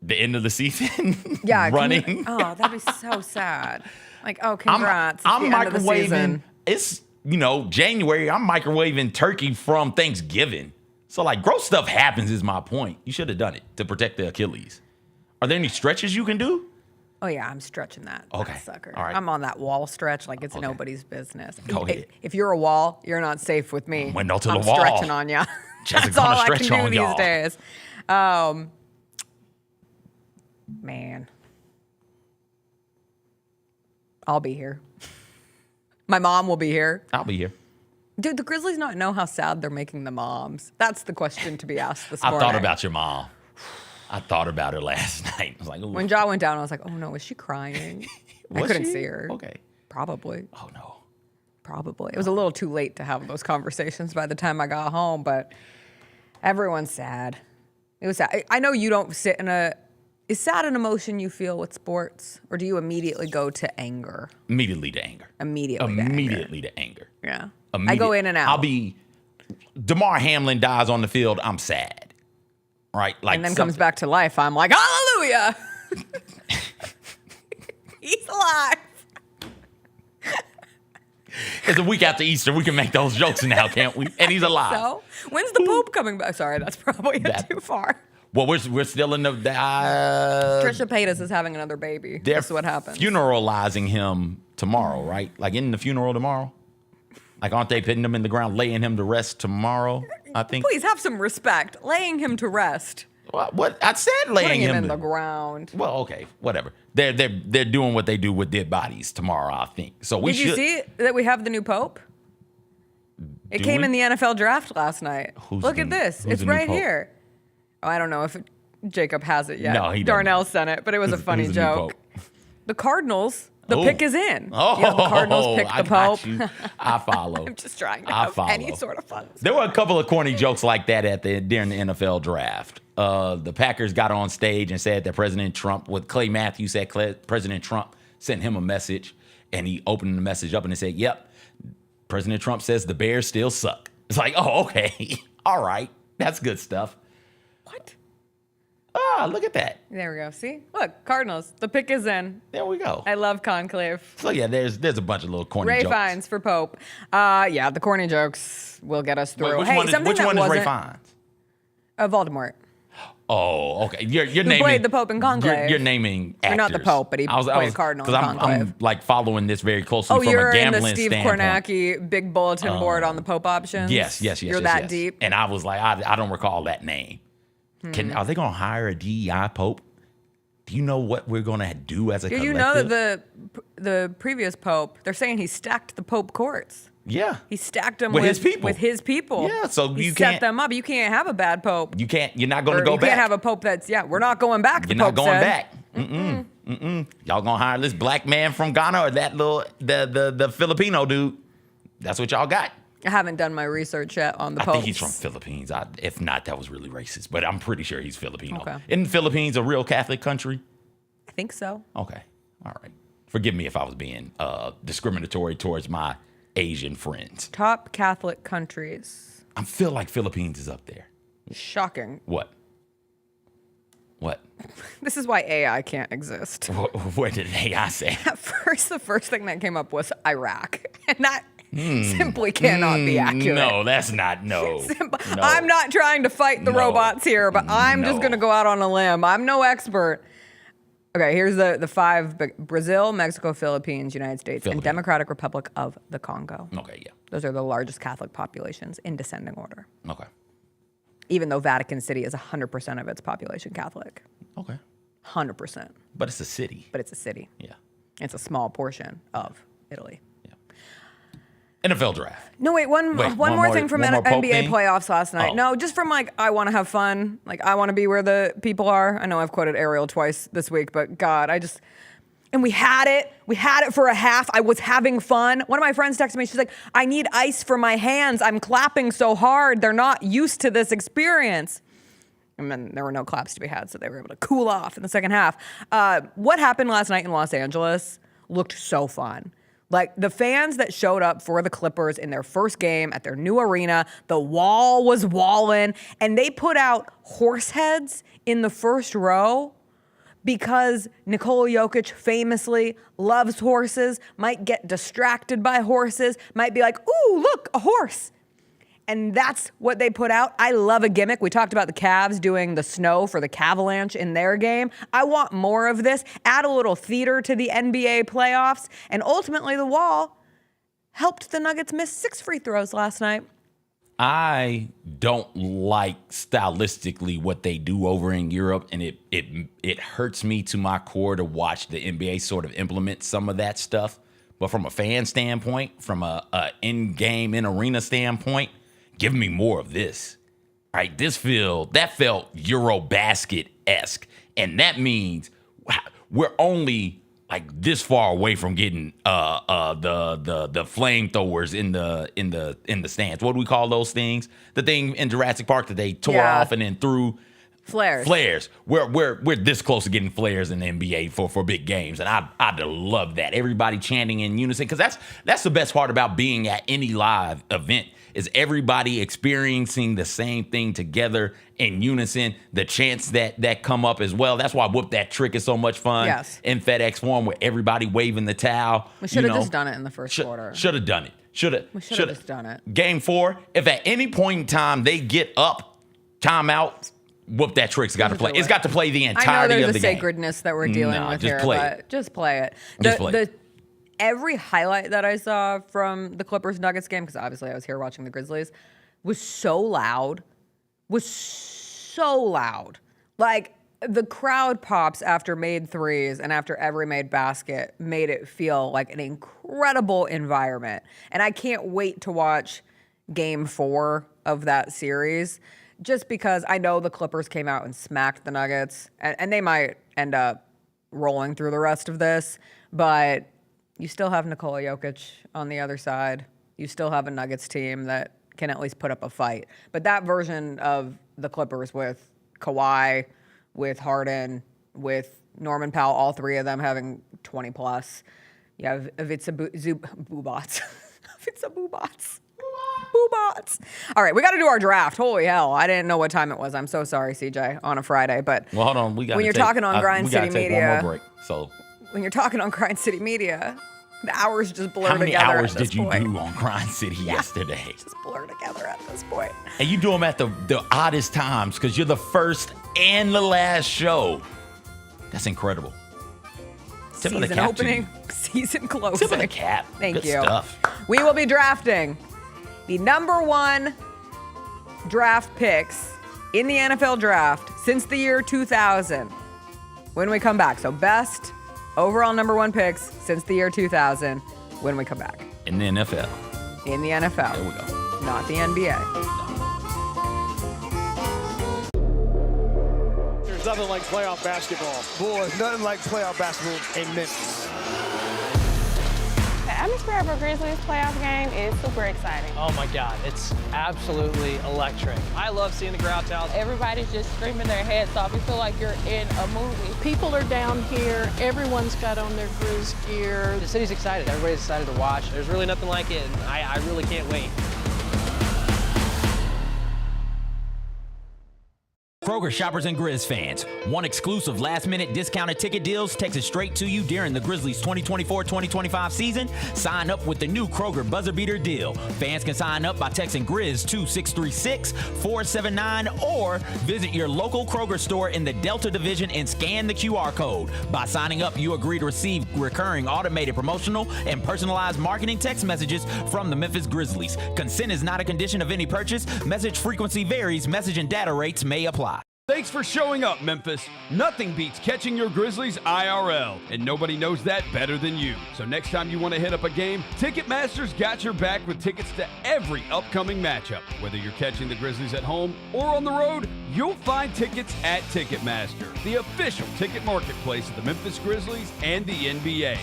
end of the season. Yeah, running. That'd be so sad. Congrats. I'm microwaving. It's January. I'm microwaving turkey from Thanksgiving. So gross stuff happens is my point. You should have done it to protect the Achilles. Are there any stretches you can do? Oh yeah, I'm stretching that sucker. All right. I'm on that wall stretch like it's nobody's business. Go ahead. If you're a wall, you're not safe with me. Window to the I'm wall. Stretching on you. That's all I can do these days. Man, I'll be here. My mom will be here. I'll be here. Dude, the Grizzlies not know how sad they're making the moms. That's the question to be asked this morning. I thought about your mom. I thought about her last night. I was like, ooh. When Ja went down, I was like, oh no, is she crying? I couldn't see her. Okay. Probably. Oh no. Probably. It was a little too late to have those conversations by the time I got home, but everyone's sad. It was sad. I know you don't sit in a... Is sad an emotion you feel with sports? Or do you immediately go to anger? Immediately to anger. Immediately to anger. Yeah. I go in and out. I'll be... DeMar Hamlin dies on the field, I'm sad. Right? Like and then comes back to life, I'm like, hallelujah! He's alive! It's a week after Easter. We can make those jokes now, can't we? And he's alive. So, when's the Pope coming back? Sorry, that's probably too far. Well, we're still in the... Trisha Paytas is having another baby. That's what happens. Funeralizing him tomorrow, right? Like, in the funeral tomorrow? Like, aren't they putting him in the ground, laying him to rest tomorrow, I think? Please have some respect. Laying him to rest. What? I said laying Putting him in to... the ground. Well, okay, whatever. They're doing what they do with dead bodies tomorrow, I think. So we Did you see that we have the new Pope? It came in the NFL draft last night. Look at this. It's right here. Oh, I don't know if Jacob has it yet. No, he doesn't. Darnell sent it, but it was a funny joke. The Cardinals, the pick is in. Oh, yeah, the Cardinals picked the Pope. I follow. I'm just trying to have any sort of fun. There were a couple of corny jokes like that during the NFL draft. The Packers got on stage and said that President Trump, with Clay Matthews said President Trump sent him a message, and he opened the message up and it said, yep, President Trump says the Bears still suck. It's like, oh, okay. All right. That's good stuff. What? Ah, look at that. There we go. See? Look, Cardinals. The pick is in. There we go. I love Conclave. So, yeah, there's a bunch of little corny Ray jokes. Fiennes for Pope. Yeah, the corny jokes will get us through. Wait, which one is Ray Fiennes? Voldemort. Oh, okay. You're Who naming... played the Pope in Conclave. You're naming actors. Or not the Pope, but he played Cardinal in Conclave. I'm like following this very closely from a you're gambling in the Steve standpoint. Kornacki big bulletin board on the Pope options? Yes. You're that deep? And I was like, I don't recall that name. Are they going to hire a DEI Pope? Do you know what we're going to do as a collective? You know that the previous Pope, they're saying he stacked the Pope courts. Yeah. He stacked them with his people. With his people. Yeah, so he you set can't... them up. You can't have a bad Pope. You're not going to go back. You can't have a Pope that's, we're not going back, You're not going back. Mm-mm. Y'all going to hire this black man from Ghana or that little, the Filipino dude? That's what y'all got. I haven't done my research yet on the Pope. I think he's from Philippines. If not, that was really racist. But I'm pretty sure he's Filipino. Okay. Isn't the Philippines a real Catholic country? I think so. Okay. All right. Forgive me if I was being discriminatory towards my Asian friends. Top Catholic countries. I feel like Philippines is up there. Shocking. What? This is why AI can't exist. What did AI say? At first, the first thing that came up was Iraq. And that simply cannot be accurate. No, that's not. No. I'm not trying to fight the robots here, but I'm just going to go out on a limb. I'm no expert. Okay, here's the five: Brazil, Mexico, Philippines, United States, and Democratic Republic of the Congo. Okay, yeah. Those are the largest Catholic populations in descending order. Okay. Even though Vatican City is 100% of its population Catholic. Okay. 100%. But it's a city. But it's a city. Yeah. It's a small portion of Italy. NFL draft. No, wait, one more thing from NBA playoffs last night. Oh. No, just from I want to have fun. I want to be where the people are. I know I've quoted Ariel twice this week, but God, and we had it. We had it for a half. I was having fun. One of my friends texted me. She's like, I need ice for my hands. I'm clapping so hard. They're not used to this experience. And then there were no claps to be had, so they were able to cool off in the second half. What happened last night in Los Angeles looked so fun. Like, the fans that showed up for the Clippers in their first game at their new arena, the wall was walling, and they put out horse heads in the first row because Nikola Jokic famously loves horses, might get distracted by horses, might be like, ooh, look, a horse. And that's what they put out. I love a gimmick. We talked about the Cavs doing the snow for the Cavalanche in their game. I want more of this. Add a little theater to the NBA playoffs. And ultimately, the wall helped the Nuggets miss 6 free throws last night. I don't like stylistically what they do over in Europe, and it hurts me to my core to watch the NBA sort of implement some of that stuff. But from a fan standpoint, from a in-game, in-arena standpoint, give me more of this. All right, that felt Eurobasket esque, and that means we're only like this far away from getting the flamethrowers in the stands. What do we call those things? The thing in Jurassic Park that they tore off and then threw. Flares. We're this close to getting flares in the NBA for big games, and I'd love that. Everybody chanting in unison, because that's the best part about being at any live event, is everybody experiencing the same thing together in unison. The chants that come up as well. That's why Whoop That Trick is so much fun in FedEx Forum, where everybody waving the towel. We should have just done it in the first quarter. Should have done it. We should have just done it. Game 4, if at any point in time they get up, timeout, Whoop That Trick's got to play. It's got to play the entirety of the game. I know there's a sacredness that we're dealing with here, but just play it. Every highlight that I saw from the Clippers-Nuggets game, because obviously I was here watching the Grizzlies, was so loud. Like, the crowd pops after made threes and after every made basket made it feel like an incredible environment. And I can't wait to watch Game 4 of that series, just because I know the Clippers came out and smacked the Nuggets, and they might end up rolling through the rest of this, but you still have Nikola Jokic on the other side. You still have a Nuggets team that can at least put up a fight. But that version of the Clippers with Kawhi, with Harden, with Norman Powell, all three of them having 20+. You have Ivica Zubac. Ivica Zubac. Boobots. All right, we got to do our draft. Holy hell, I didn't know what time it was. I'm so sorry, CJ, on a Friday. But well, hold on, when you're talking on Grind City Media, one more break. So when you're talking on Grind City Media, the hours just blur together. How many hours did you do on Grind City yesterday? Just blur together at this point. And you do them at the oddest times, because you're the first and the last show. That's incredible. Tip of the cap opening, season closing. Tip of the cap. Thank Good you. Stuff. We will be drafting the number 1 draft picks in the NFL draft since the year 2000 when we come back. So best overall number 1 picks since the year 2000 when we come back. In the NFL. In the NFL. There we go. Not the NBA. There's nothing like playoff basketball. Boy, nothing like playoff basketball in Memphis. The atmosphere of a Grizzlies playoff game is super exciting. Oh my God, it's absolutely electric. I love seeing the crowd out. Everybody's just screaming their heads off. You feel like you're in a movie. People are down here. Everyone's got on their Grizz gear. The city's excited. Everybody's excited to watch. There's really nothing like it, and I really can't wait. Kroger shoppers and Grizz fans, one exclusive last-minute discounted ticket deals texted straight to you during the Grizzlies 2024-2025 season. Sign up with the new Kroger Buzzer Beater deal. Fans can sign up by texting Grizz to 636-479 or visit your local Kroger store in the Delta Division and scan the QR code. By signing up, you agree to receive recurring automated promotional and personalized marketing text messages from the Memphis Grizzlies. Consent is not a condition of any purchase. Message frequency varies. Message and data rates may apply. Thanks for showing up, Memphis. Nothing beats catching your Grizzlies IRL, and nobody knows that better than you. So next time you want to hit up a game, Ticketmaster's got your back with tickets to every upcoming matchup. Whether you're catching the Grizzlies at home or on the road, you'll find tickets at Ticketmaster, the official ticket marketplace of the Memphis Grizzlies and the NBA.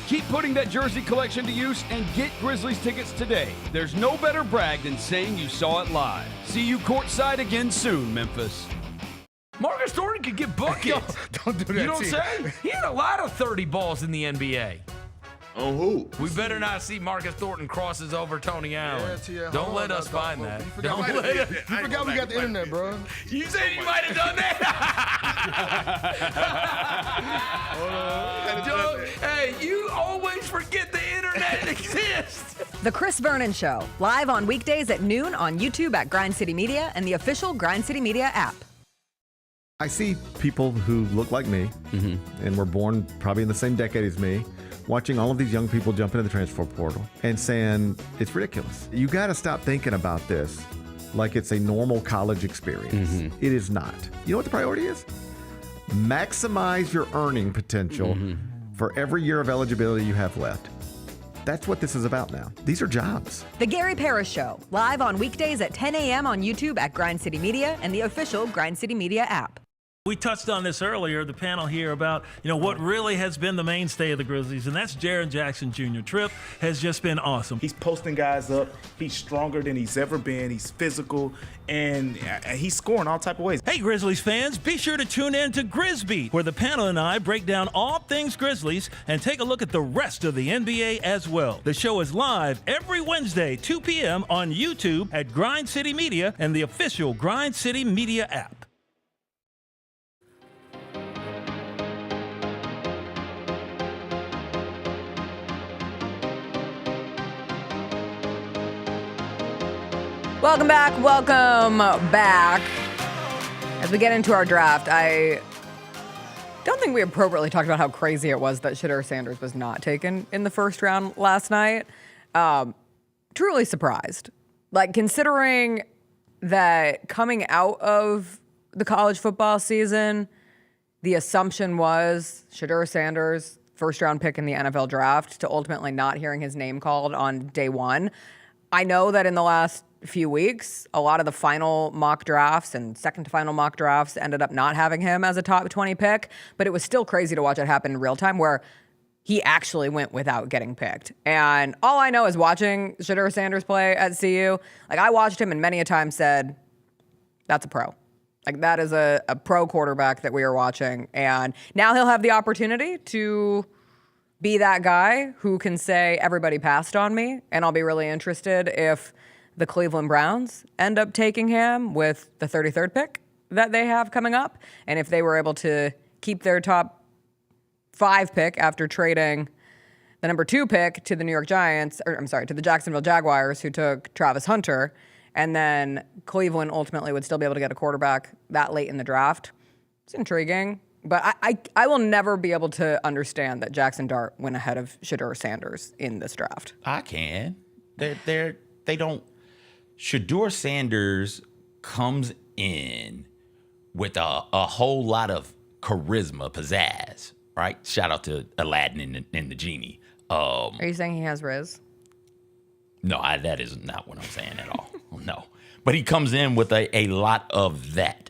Keep putting that jersey collection to use and get Grizzlies tickets today. There's no better brag than saying you saw it live. See you courtside again soon, Memphis. Marcus Thornton could get buckets. Don't do that. You don't say? He had a lot of 30 balls in the NBA. On who? We better not see Marcus Thornton crosses over Tony Allen. Yeah, Don't let us find that. You forgot we got the internet, bro. You said you might have done that. Hey, you always forget the internet exists. The Chris Vernon Show, live on weekdays at noon on YouTube at Grind City Media and the official Grind City Media app. I see people who look like me and were born probably in the same decade as me, watching all of these young people jump into the transfer portal and saying, it's ridiculous. You got to stop thinking about this like it's a normal college experience. It is not. You know what the priority is? Maximize your earning potential for every year of eligibility you have left. That's what this is about now. These are jobs. The Gary Parrish Show, live on weekdays at 10 a.m. on YouTube at Grind City Media and the official Grind City Media app. We touched on this earlier, the panel here, about what really has been the mainstay of the Grizzlies, and that's Jaren Jackson Jr. Trip has just been awesome. He's posting guys up. He's stronger than he's ever been. He's physical, and he's scoring all type of ways. Hey, Grizzlies fans, be sure to tune in to Grizzbeat, where the panel and I break down all things Grizzlies and take a look at the rest of the NBA as well. The show is live every Wednesday, 2 p.m. on YouTube at Grind City Media and the official Grind City Media app. Welcome back. As we get into our draft, I don't think we appropriately talked about how crazy it was that Shedeur Sanders was not taken in the first round last night. Truly surprised. Like, considering that coming out of the college football season, the assumption was Shedeur Sanders, first round pick in the NFL draft, to ultimately not hearing his name called on day one. I know that in the last few weeks, a lot of the final mock drafts and second to final mock drafts ended up not having him as a top 20 pick, but it was still crazy to watch it happen in real time where he actually went without getting picked. And all I know is watching Shedeur Sanders play at CU, like, I watched him and many a time said, that's a pro. Like, that is a pro quarterback that we are watching. And now he'll have the opportunity to be that guy who can say, everybody passed on me. And I'll be really interested if the Cleveland Browns end up taking him with the 33rd pick that they have coming up. And if they were able to keep their top 5 pick after trading the number 2 pick to the to the Jacksonville Jaguars, who took Travis Hunter, and then Cleveland ultimately would still be able to get a quarterback that late in the draft. It's intriguing. But I will never be able to understand that Jackson Dart went ahead of Shedeur Sanders in this draft. I can. They don't. Shedeur Sanders comes in with a whole lot of charisma, pizzazz, right? Shout out to Aladdin and the Genie. Are you saying he has Riz? No, that is not what I'm saying at all. No. But he comes in with a lot of that.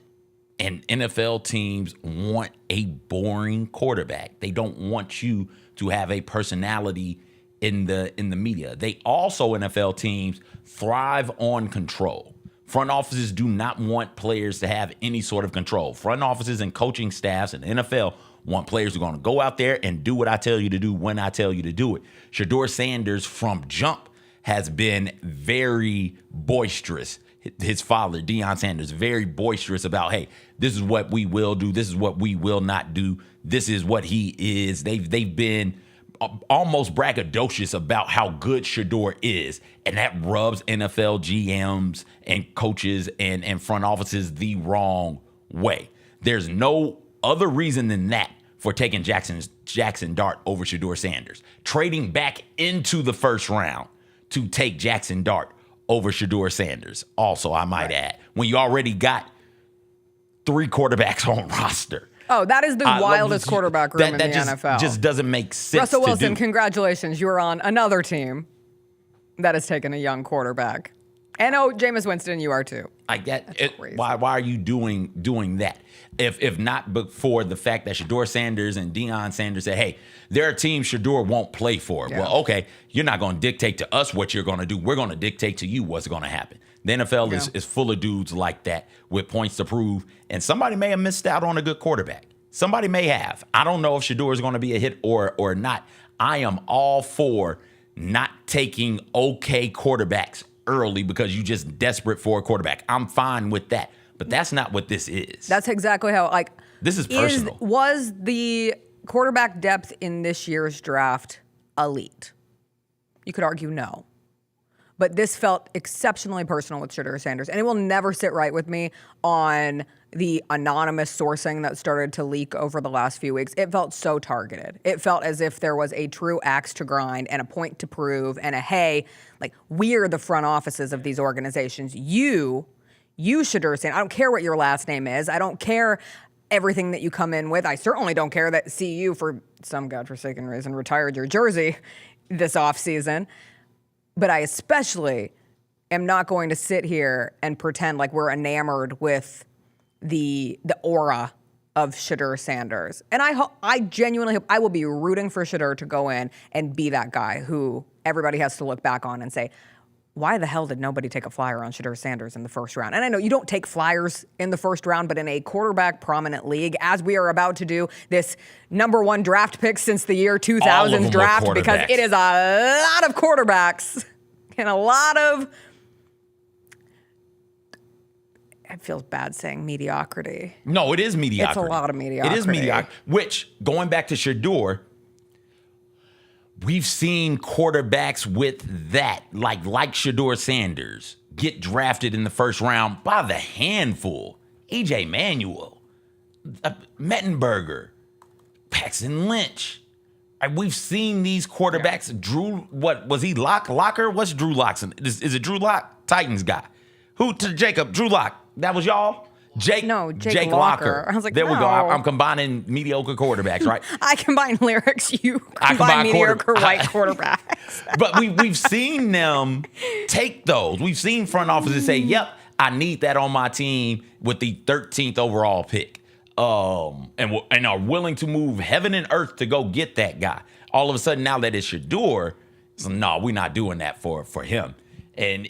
And NFL teams want a boring quarterback. They don't want you to have a personality in the media. They also, NFL teams, thrive on control. Front offices do not want players to have any sort of control. Front offices and coaching staffs in the NFL want players who are going to go out there and do what I tell you to do when I tell you to do it. Shedeur Sanders from jump has been very boisterous. His father, Deion Sanders, very boisterous about, hey, this is what we will do. This is what we will not do. This is what he is. They've been almost braggadocious about how good Shedeur is. And that rubs NFL GMs and coaches and front offices the wrong way. There's no other reason than that for taking Jackson Dart over Shedeur Sanders. Trading back into the first round to take Jackson Dart over Shedeur Sanders. Also, I might add, when you already got 3 quarterbacks on roster. Oh, that is the wildest quarterback room in the NFL. Just doesn't make sense. Russell Wilson, congratulations. You are on another team that has taken a young quarterback. And Jameis Winston, you are too. I get it. Why are you doing that? If not but for the fact that Shedeur Sanders and Deion Sanders said, hey, there are teams Shedeur won't play for. Yeah. Well, okay, you're not going to dictate to us what you're going to do. We're going to dictate to you what's going to happen. The NFL is full of dudes like that with points to prove. And somebody may have missed out on a good quarterback. Somebody may have. I don't know if Shedeur is going to be a hit or not. I am all for not taking okay quarterbacks early because you're just desperate for a quarterback. I'm fine with that. But that's not what this is. That's exactly how, this is personal. Was the quarterback depth in this year's draft elite? You could argue no. But this felt exceptionally personal with Shedeur Sanders. And it will never sit right with me on the anonymous sourcing that started to leak over the last few weeks. It felt so targeted. It felt as if there was a true axe to grind and a point to prove and a, hey, we're the front offices of these organizations. You Shedeur Sanders, I don't care what your last name is. I don't care everything that you come in with. I certainly don't care that CU, for some godforsaken reason, retired your jersey this offseason. But I especially am not going to sit here and pretend like we're enamored with the aura of Shedeur Sanders. And I genuinely hope I will be rooting for Shedeur to go in and be that guy who everybody has to look back on and say, why the hell did nobody take a flyer on Shedeur Sanders in the first round? And I know you don't take flyers in the first round, but in a quarterback prominent league, as we are about to do this number one draft pick since the year 2000 draft, because it is a lot of quarterbacks and a lot of, it feels bad saying mediocrity. No, it is mediocrity. It's a lot of mediocrity. It is mediocrity, which, going back to Shedeur, we've seen quarterbacks with that, like Shedeur Sanders, get drafted in the first round by the handful. E.J. Manuel, Mettenberger, Paxton Lynch. We've seen these quarterbacks. Yeah. Drew, what was he? Locker? What's Drew Lock? Is it Drew Lock? Titans guy. Who to Jacob? Drew Lock. That was y'all? Jake Locker. I was like, there we go. I'm combining mediocre quarterbacks, right? I combine lyrics. You combine mediocre white quarterbacks. But we've seen them take those. We've seen front offices say, yep, I need that on my team with the 13th overall pick. And are willing to move heaven and earth to go get that guy. All of a sudden, now that it's Shedeur, so no, we're not doing that for him. And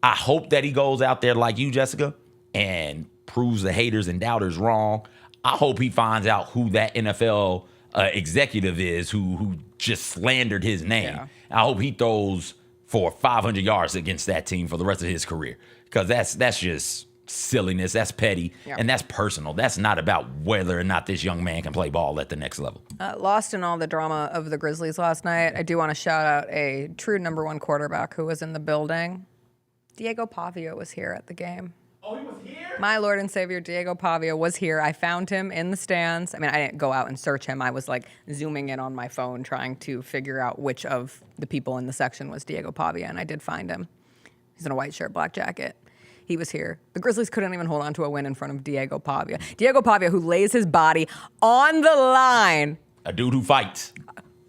I hope that he goes out there like you, Jessica, and proves the haters and doubters wrong. I hope he finds out who that NFL executive is who just slandered his name. Yeah. I hope he throws for 500 yards against that team for the rest of his career, because that's just silliness. That's petty, and that's personal. That's not about whether or not this young man can play ball at the next level. Lost in all the drama of the Grizzlies last night, I do want to shout out a true number one quarterback who was in the building. Diego Pavia was here at the game. Oh, he was here? My Lord and Savior, Diego Pavia, was here. I found him in the stands. I mean, I didn't go out and search him. I was like zooming in on my phone trying to figure out which of the people in the section was Diego Pavia, and I did find him. He's in a white shirt, black jacket. He was here. The Grizzlies couldn't even hold on to a win in front of Diego Pavia. Diego Pavia, who lays his body on the line. A dude who fights.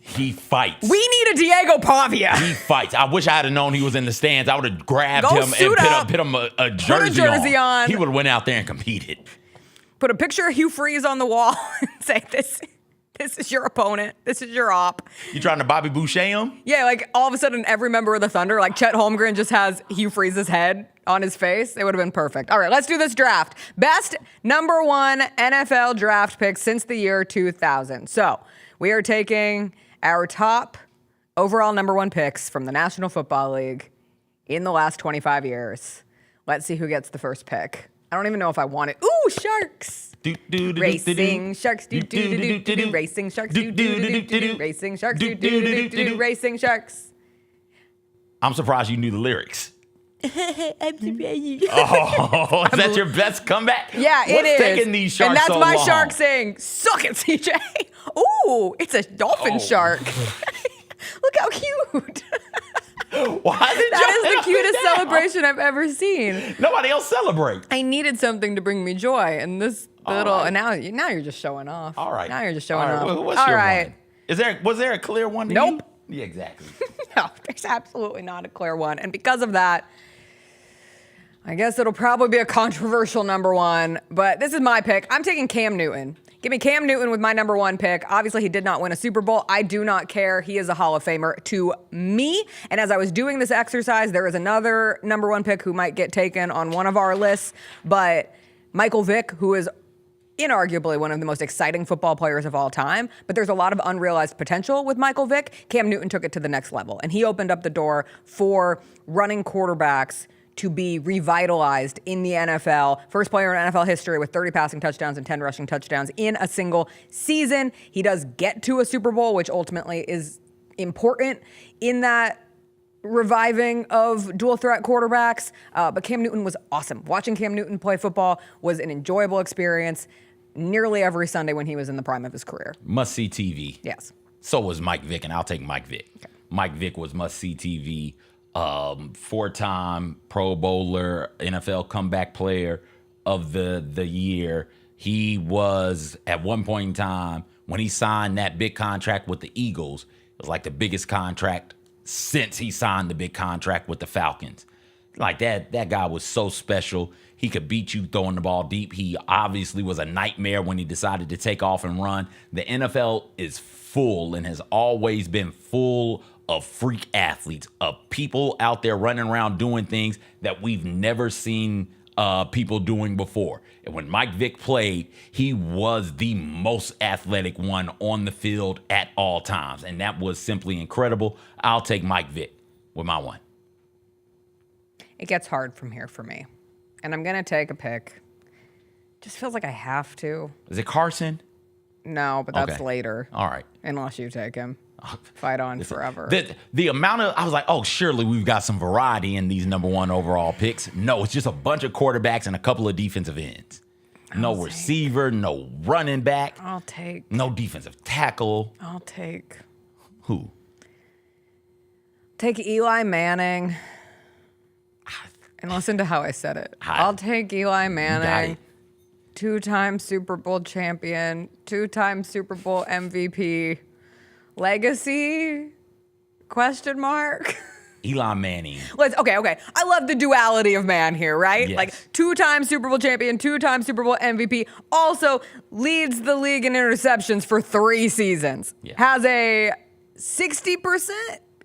He fights. We need a Diego Pavia. He fights. I wish I had known he was in the stands. I would have grabbed him and put him a jersey on. He would have went out there and competed. Put a picture of Hugh Freeze on the wall and say, this is your opponent. This is your op. You trying to Bobby Boucher him? Yeah, like all of a sudden every member of the Thunder, like Chet Holmgren just has Hugh Freeze's head on his face. It would have been perfect. All right, let's do this draft. Best number one NFL draft pick since the year 2000. So we are taking our top overall number one picks from the National Football League in the last 25 years. Let's see who gets the first pick. I don't even know if I want it. Ooh, Sharks. Racing Sharks. Racing Sharks. Racing Sharks. Racing Sharks. I'm surprised you knew the lyrics. I'm surprised. Oh, is that your best comeback? Yeah, it is. What's taking these Sharks and that's so my long? shark saying, suck it, CJ. Ooh, it's a dolphin shark. Look how cute. That is the cutest celebration I've ever seen. Nobody else celebrates. I needed something to bring me joy, and this little, and now you're just showing off. All right. Now you're just showing off. Well, what's your one? Was there a clear one? Nope. Yeah, exactly. No, there's absolutely not a clear one. And because of that, I guess it'll probably be a controversial number one, but this is my pick. I'm taking Cam Newton. Give me Cam Newton with my number one pick. Obviously, he did not win a Super Bowl. I do not care. He is a Hall of Famer to me. And as I was doing this exercise, there is another number one pick who might get taken on one of our lists, but Michael Vick, who is inarguably one of the most exciting football players of all time, but there's a lot of unrealized potential with Michael Vick. Cam Newton took it to the next level, and he opened up the door for running quarterbacks to be revitalized in the NFL. First player in NFL history with 30 passing touchdowns and 10 rushing touchdowns in a single season. He does get to a Super Bowl, which ultimately is important in that reviving of dual threat quarterbacks. But Cam Newton was awesome. Watching Cam Newton play football was an enjoyable experience nearly every Sunday when he was in the prime of his career. Must-see TV. Yes. So was Mike Vick, and I'll take Mike Vick. Okay. Mike Vick was must-see TV. 4-time Pro Bowler, NFL comeback player of the year. He was, at one point in time, when he signed that big contract with the Eagles, it was like the biggest contract since he signed the big contract with the Falcons. Like that guy was so special. He could beat you throwing the ball deep. He obviously was a nightmare when he decided to take off and run. The NFL is full and has always been full of freak athletes, of people out there running around doing things that we've never seen people doing before. And when Mike Vick played, he was the most athletic one on the field at all times. And that was simply incredible. I'll take Mike Vick with my one. It gets hard from here for me. And I'm going to take a pick. Just feels like I have to. Is it Carson? No, but that's Okay. later. All right. Unless you take him. Fight on forever. The amount of, I was like, oh, surely we've got some variety in these number one overall picks. No, it's just a bunch of quarterbacks and a couple of defensive ends. No receiver, no running back. I'll take. No defensive tackle. I'll take. Who? Take Eli Manning. And listen to how I said it. I'll take Eli Manning. 2-time Super Bowl champion. 2-time Super Bowl MVP. Legacy? Question mark. Eli Manning. Okay. I love the duality of man here, right? Yes. Like 2-time Super Bowl champion, 2-time Super Bowl MVP. Also leads the league in interceptions for 3 seasons. Yeah. Has a 60%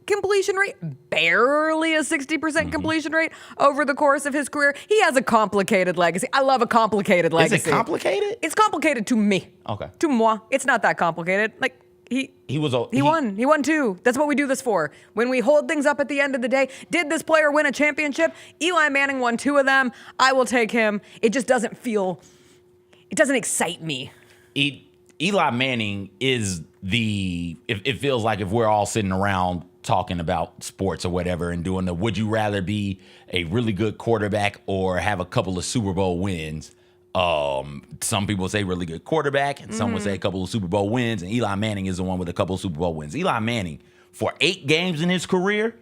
completion rate, barely a 60% completion rate over the course of his career. He has a complicated legacy. I love a complicated legacy. Is it complicated? It's complicated to me. Okay. To moi. It's not that complicated. Like, He won. He won 2. That's what we do this for. When we hold things up at the end of the day, did this player win a championship? Eli Manning won 2 of them. I will take him. It just doesn't excite me. Eli Manning is it feels like if we're all sitting around talking about sports or whatever and doing the would you rather be a really good quarterback or have a couple of Super Bowl wins. Some people say really good quarterback and some would say a couple of Super Bowl wins, and Eli Manning is the one with a couple of Super Bowl wins. Eli Manning, for 8 games in his career,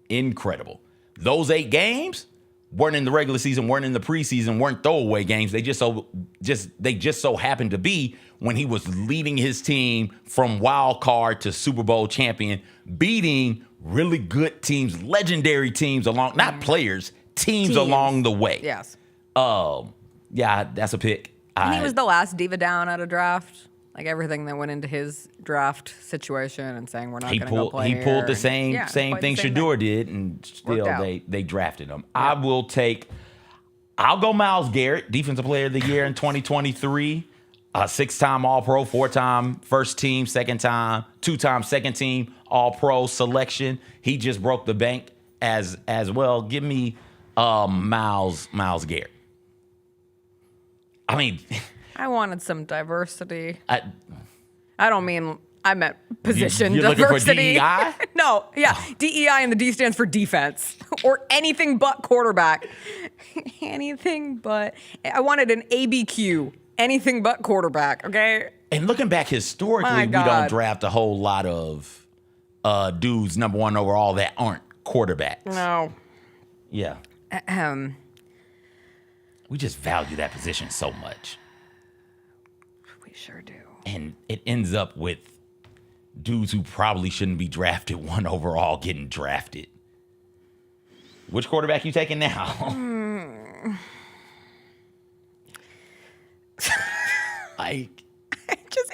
incredible. Those 8 games weren't in the regular season, weren't in the preseason, weren't throwaway games. They just so happened to be when he was leading his team from wild card to Super Bowl champion, beating really good teams, legendary teams along, not players, teams along the way. Yes. Yeah, that's a pick. And he was the last diva down at a draft. Like everything that went into his draft situation and saying we're not going to go play He here. pulled the same thing Shedeur did, and still they drafted him. Yeah. I'll go Myles Garrett, Defensive Player of the Year in 2023. 6-time All-Pro, 4-time first team, 2-time second team All-Pro selection. He just broke the bank as well. Give me Myles Garrett. I mean, I wanted some diversity. I meant position you're diversity. Looking for DEI? No, yeah. DEI and the D stands for defense or anything but quarterback. Anything but. I wanted an ABQ. Anything but quarterback, okay? And looking back historically, we don't draft a whole lot of dudes number 1 overall that aren't quarterbacks. No. Yeah. We just value that position so much. We sure do. And it ends up with dudes who probably shouldn't be drafted 1 overall getting drafted. Which quarterback you taking now?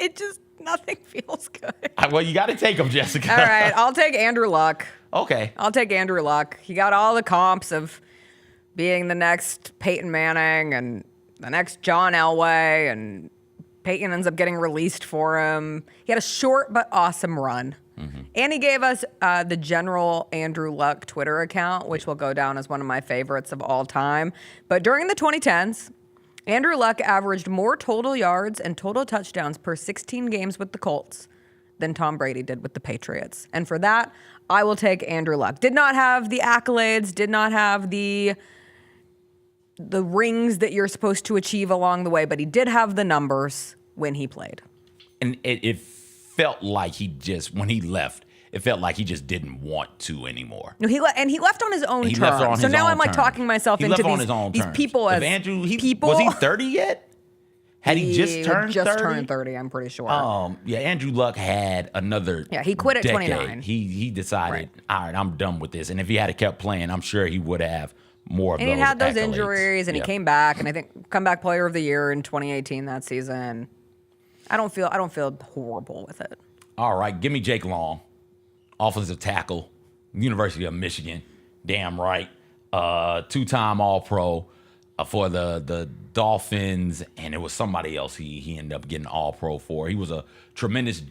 It just nothing feels good. Well, you got to take him, Jessica. All right, I'll take Andrew Luck. Okay. I'll take Andrew Luck. He got all the comps of being the next Peyton Manning and the next John Elway, and Peyton ends up getting released for him. He had a short but awesome run. Mm-hmm. And he gave us the general Andrew Luck Twitter account, which will go down as one of my favorites of all time. But during the 2010s, Andrew Luck averaged more total yards and total touchdowns per 16 games with the Colts than Tom Brady did with the Patriots. And for that, I will take Andrew Luck. Did not have the accolades, did not have the rings that you're supposed to achieve along the way, but he did have the numbers when he played. And it felt like when he left, it felt like he just didn't want to anymore. No, he left on his own terms. So now I'm like talking myself into these people as people. Was he 30 yet? Had he just turned 30? Turned 30, I'm pretty sure. Yeah, Andrew Luck had another he quit at decade. 29. He decided, all right, I'm done with this. And if he had kept playing, I'm sure he would have more of And those he had those accolades. injuries, and he came back, and I think comeback player of the year in 2018 that season. I don't feel horrible with it. All right, give me Jake Long, offensive tackle, University of Michigan. Damn right. Two-time All-Pro for the Dolphins, and it was somebody else he ended up getting All-Pro for. He was a tremendous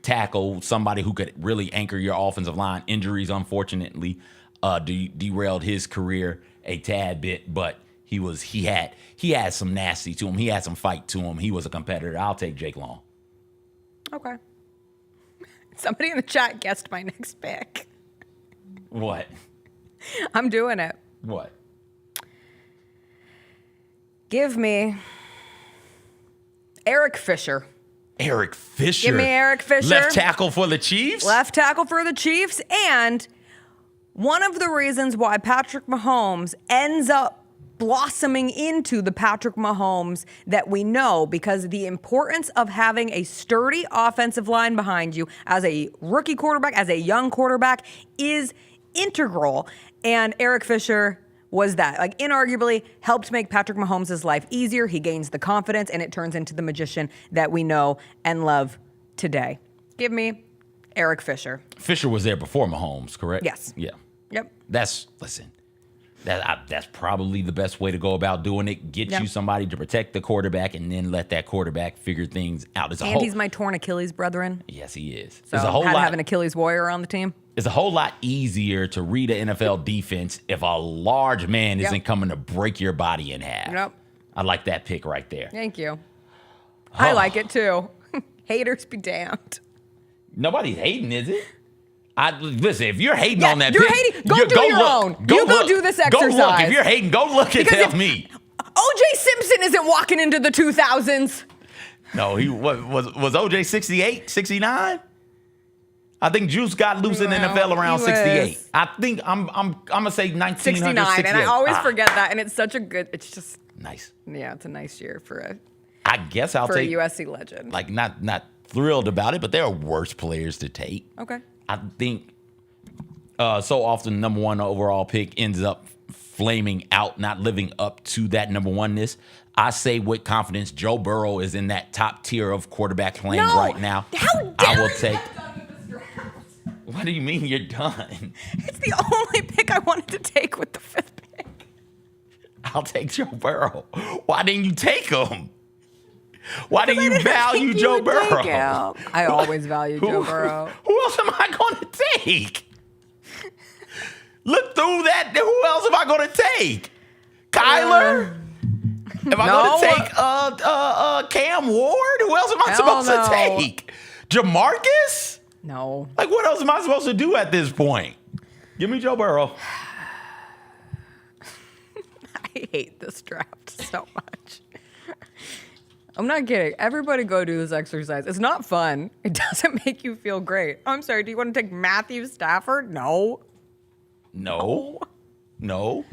tackle, somebody who could really anchor your offensive line. Injuries, unfortunately, derailed his career a tad bit, but he had some nasty to him. He had some fight to him. He was a competitor. I'll take Jake Long. Okay. Somebody in the chat guessed my next pick. What? I'm doing it. What? Give me Eric Fisher. Eric Fisher. Give me Eric Fisher. Left tackle for the Chiefs? Left tackle for the Chiefs. And one of the reasons why Patrick Mahomes ends up blossoming into the Patrick Mahomes that we know, because the importance of having a sturdy offensive line behind you as a rookie quarterback, as a young quarterback, is integral. And Eric Fisher was that. Like, inarguably helped make Patrick Mahomes' life easier. He gains the confidence, and it turns into the magician that we know and love today. Give me Eric Fisher. Fisher was there before Mahomes, correct? Yes. Yeah. Yep. That's probably the best way to go about doing it. Get you somebody to protect the quarterback, and then let that quarterback figure things out. He's my torn Achilles brethren. Yes, he is. So have an Achilles warrior on the team. It's a whole lot easier to read an NFL defense if a large man isn't coming to break your body in half. Yep. I like that pick right there. Thank you. I like it too. Haters be damned. Nobody's hating, is it? Listen, if you're hating on that you're pick, hating. Go do your own. Go do this exercise. Go look. If you're hating, go look and tell me. O.J. Simpson isn't walking into the 2000s. No, he was O.J. 68, 69? I think Juice got loose in the NFL around 68. I think I'm gonna say 1968. And I always forget that. And it's such a good. It's just nice. Yeah, it's a nice year for a. I guess I'll take a USC legend. Like not thrilled about it, but there are worse players to take. Okay. I think so often number one overall pick ends up flaming out, not living up to that number one-ness. I say with confidence, Joe Burrow is in that top tier of quarterback playing right now. How dare I will take. What do you mean you're done? It's the only pick I wanted to take with the 5th pick. I'll take Joe Burrow. Why didn't you take him? Why didn't you value Joe Burrow? I always value Joe Burrow. Who else am I going to take? Look through that. Who else am I going to take? Kyler? Am I going to take Cam Ward? Who else am I supposed to take? Jamarcus? No. Like, what else am I supposed to do at this point? Give me Joe Burrow. I hate this draft so much. I'm not kidding. Everybody go do this exercise. It's not fun. It doesn't make you feel great. I'm sorry. Do you want to take Matthew Stafford? No. No. Do you want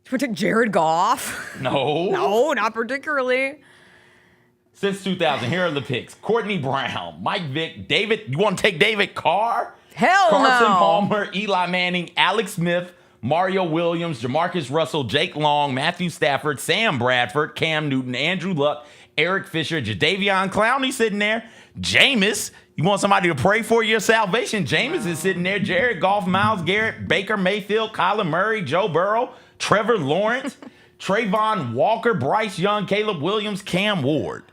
to take Jared Goff? No. No, not particularly. Since 2000, here are the picks. Courtney Brown, Mike Vick, David. You want to take David Carr? Hell Carson no. Palmer, Eli Manning, Alex Smith, Mario Williams, Jamarcus Russell, Jake Long, Matthew Stafford, Sam Bradford, Cam Newton, Andrew Luck, Eric Fisher, Jadeveon Clowney sitting there. Jameis, you want somebody to pray for your salvation? Jameis is sitting there. Jared Goff, Myles Garrett, Baker Mayfield, Kyler Murray, Joe Burrow, Trevor Lawrence, Trayvon Walker, Bryce Young, Caleb Williams, Cam Ward.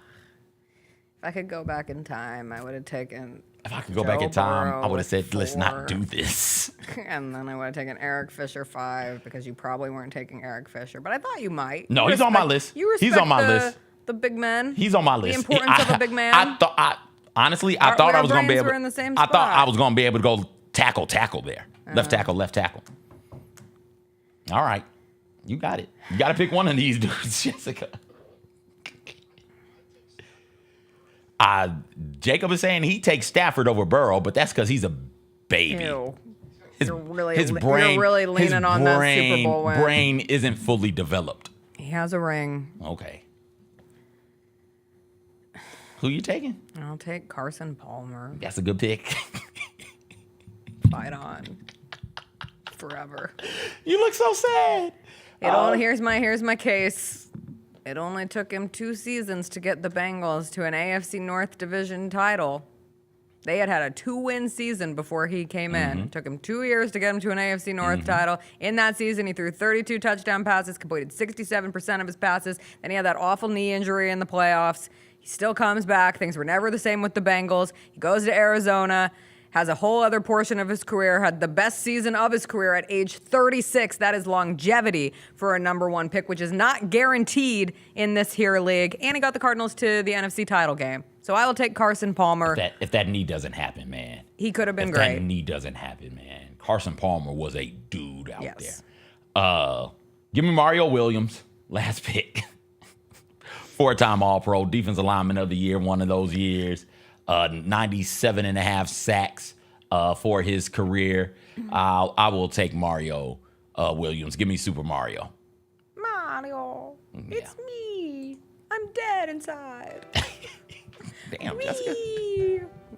If I could go back in time, I would have taken. If I could go back in time, I would have said, let's not do this. And then I would have taken Eric Fisher 5 because you probably weren't taking Eric Fisher, but I thought you might. No, he's on my list. You respect He's on my list. The big men. He's on my list. The importance of a big man. I thought I was going to be able. Were in the same I spot. thought I was going to be able to go tackle there. Left tackle. All right, you got it. You got to pick one of these dudes, Jessica. Jacob is saying he takes Stafford over Burrow, but that's because he's a baby. Ew. You're really leaning on that Super Bowl win. Brain isn't fully developed. He has a ring. Okay. Who you taking? I'll take Carson Palmer. That's a good pick. Fight on. Forever. You look so sad. Here's my case. It only took him 2 seasons to get the Bengals to an AFC North division title. They had a 2-win season before he came in. It took him 2 years to get him to an AFC North title. In that season, he threw 32 touchdown passes, completed 67% of his passes. Then he had that awful knee injury in the playoffs. He still comes back. Things were never the same with the Bengals. He goes to Arizona, has a whole other portion of his career, had the best season of his career at age 36. That is longevity for a number 1 pick, which is not guaranteed in this here league. And he got the Cardinals to the NFC title game. So I will take Carson Palmer. If that knee doesn't happen, man. He could have been if great. That knee doesn't happen, man. Carson Palmer was a dude out there. Give me Mario Williams, last pick. 4-time All-Pro, Defensive Lineman of the Year, one of those years. 97.5 sacks for his career. I will take Mario Williams. Give me Super Mario. Mario, it's me. I'm dead inside. Damn, Jessica.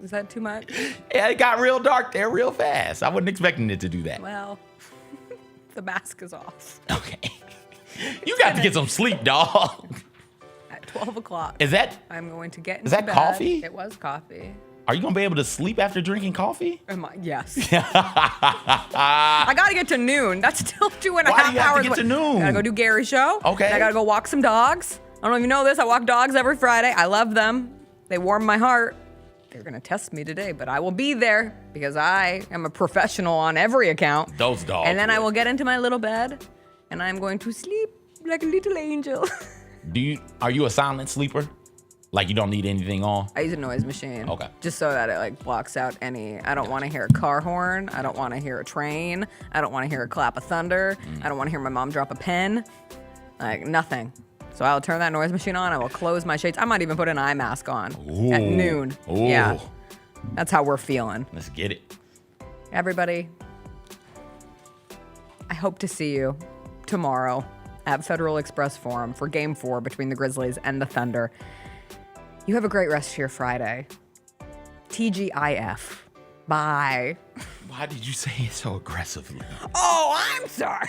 Is that too much? Yeah, it got real dark there real fast. I wasn't expecting it to do that. Well, the mask is off. Okay. You got to get some sleep, dog. At 12 o'clock. Is that? I'm going to get into Is that bed. coffee? It was coffee. Are you going to be able to sleep after drinking coffee? Yes. I got to get to noon. That's still 2.5 hours. Why do you have to get to noon? I got to go do Gary's show. Okay. I got to go walk some dogs. I don't know if you know this. I walk dogs every Friday. I love them. They warm my heart. They're going to test me today, but I will be there because I am a professional on every account. Those dogs. And then I will get into my little bed and I'm going to sleep like a little angel. Are you a silent sleeper? Like you don't need anything on? I use a noise machine. Okay. Just so that it blocks out any. I don't want to hear a car horn. I don't want to hear a train. I don't want to hear a clap of thunder. I don't want to hear my mom drop a pen. Nothing. So I'll turn that noise machine on. I will close my shades. I might even put an eye mask on at noon. Ooh. Yeah. That's how we're feeling. Let's get it. Everybody, I hope to see you tomorrow at Federal Express Forum for Game 4 between the Grizzlies and the Thunder. You have a great rest of your Friday. TGIF. Bye. Why did you say it so aggressively? Oh, I'm sorry.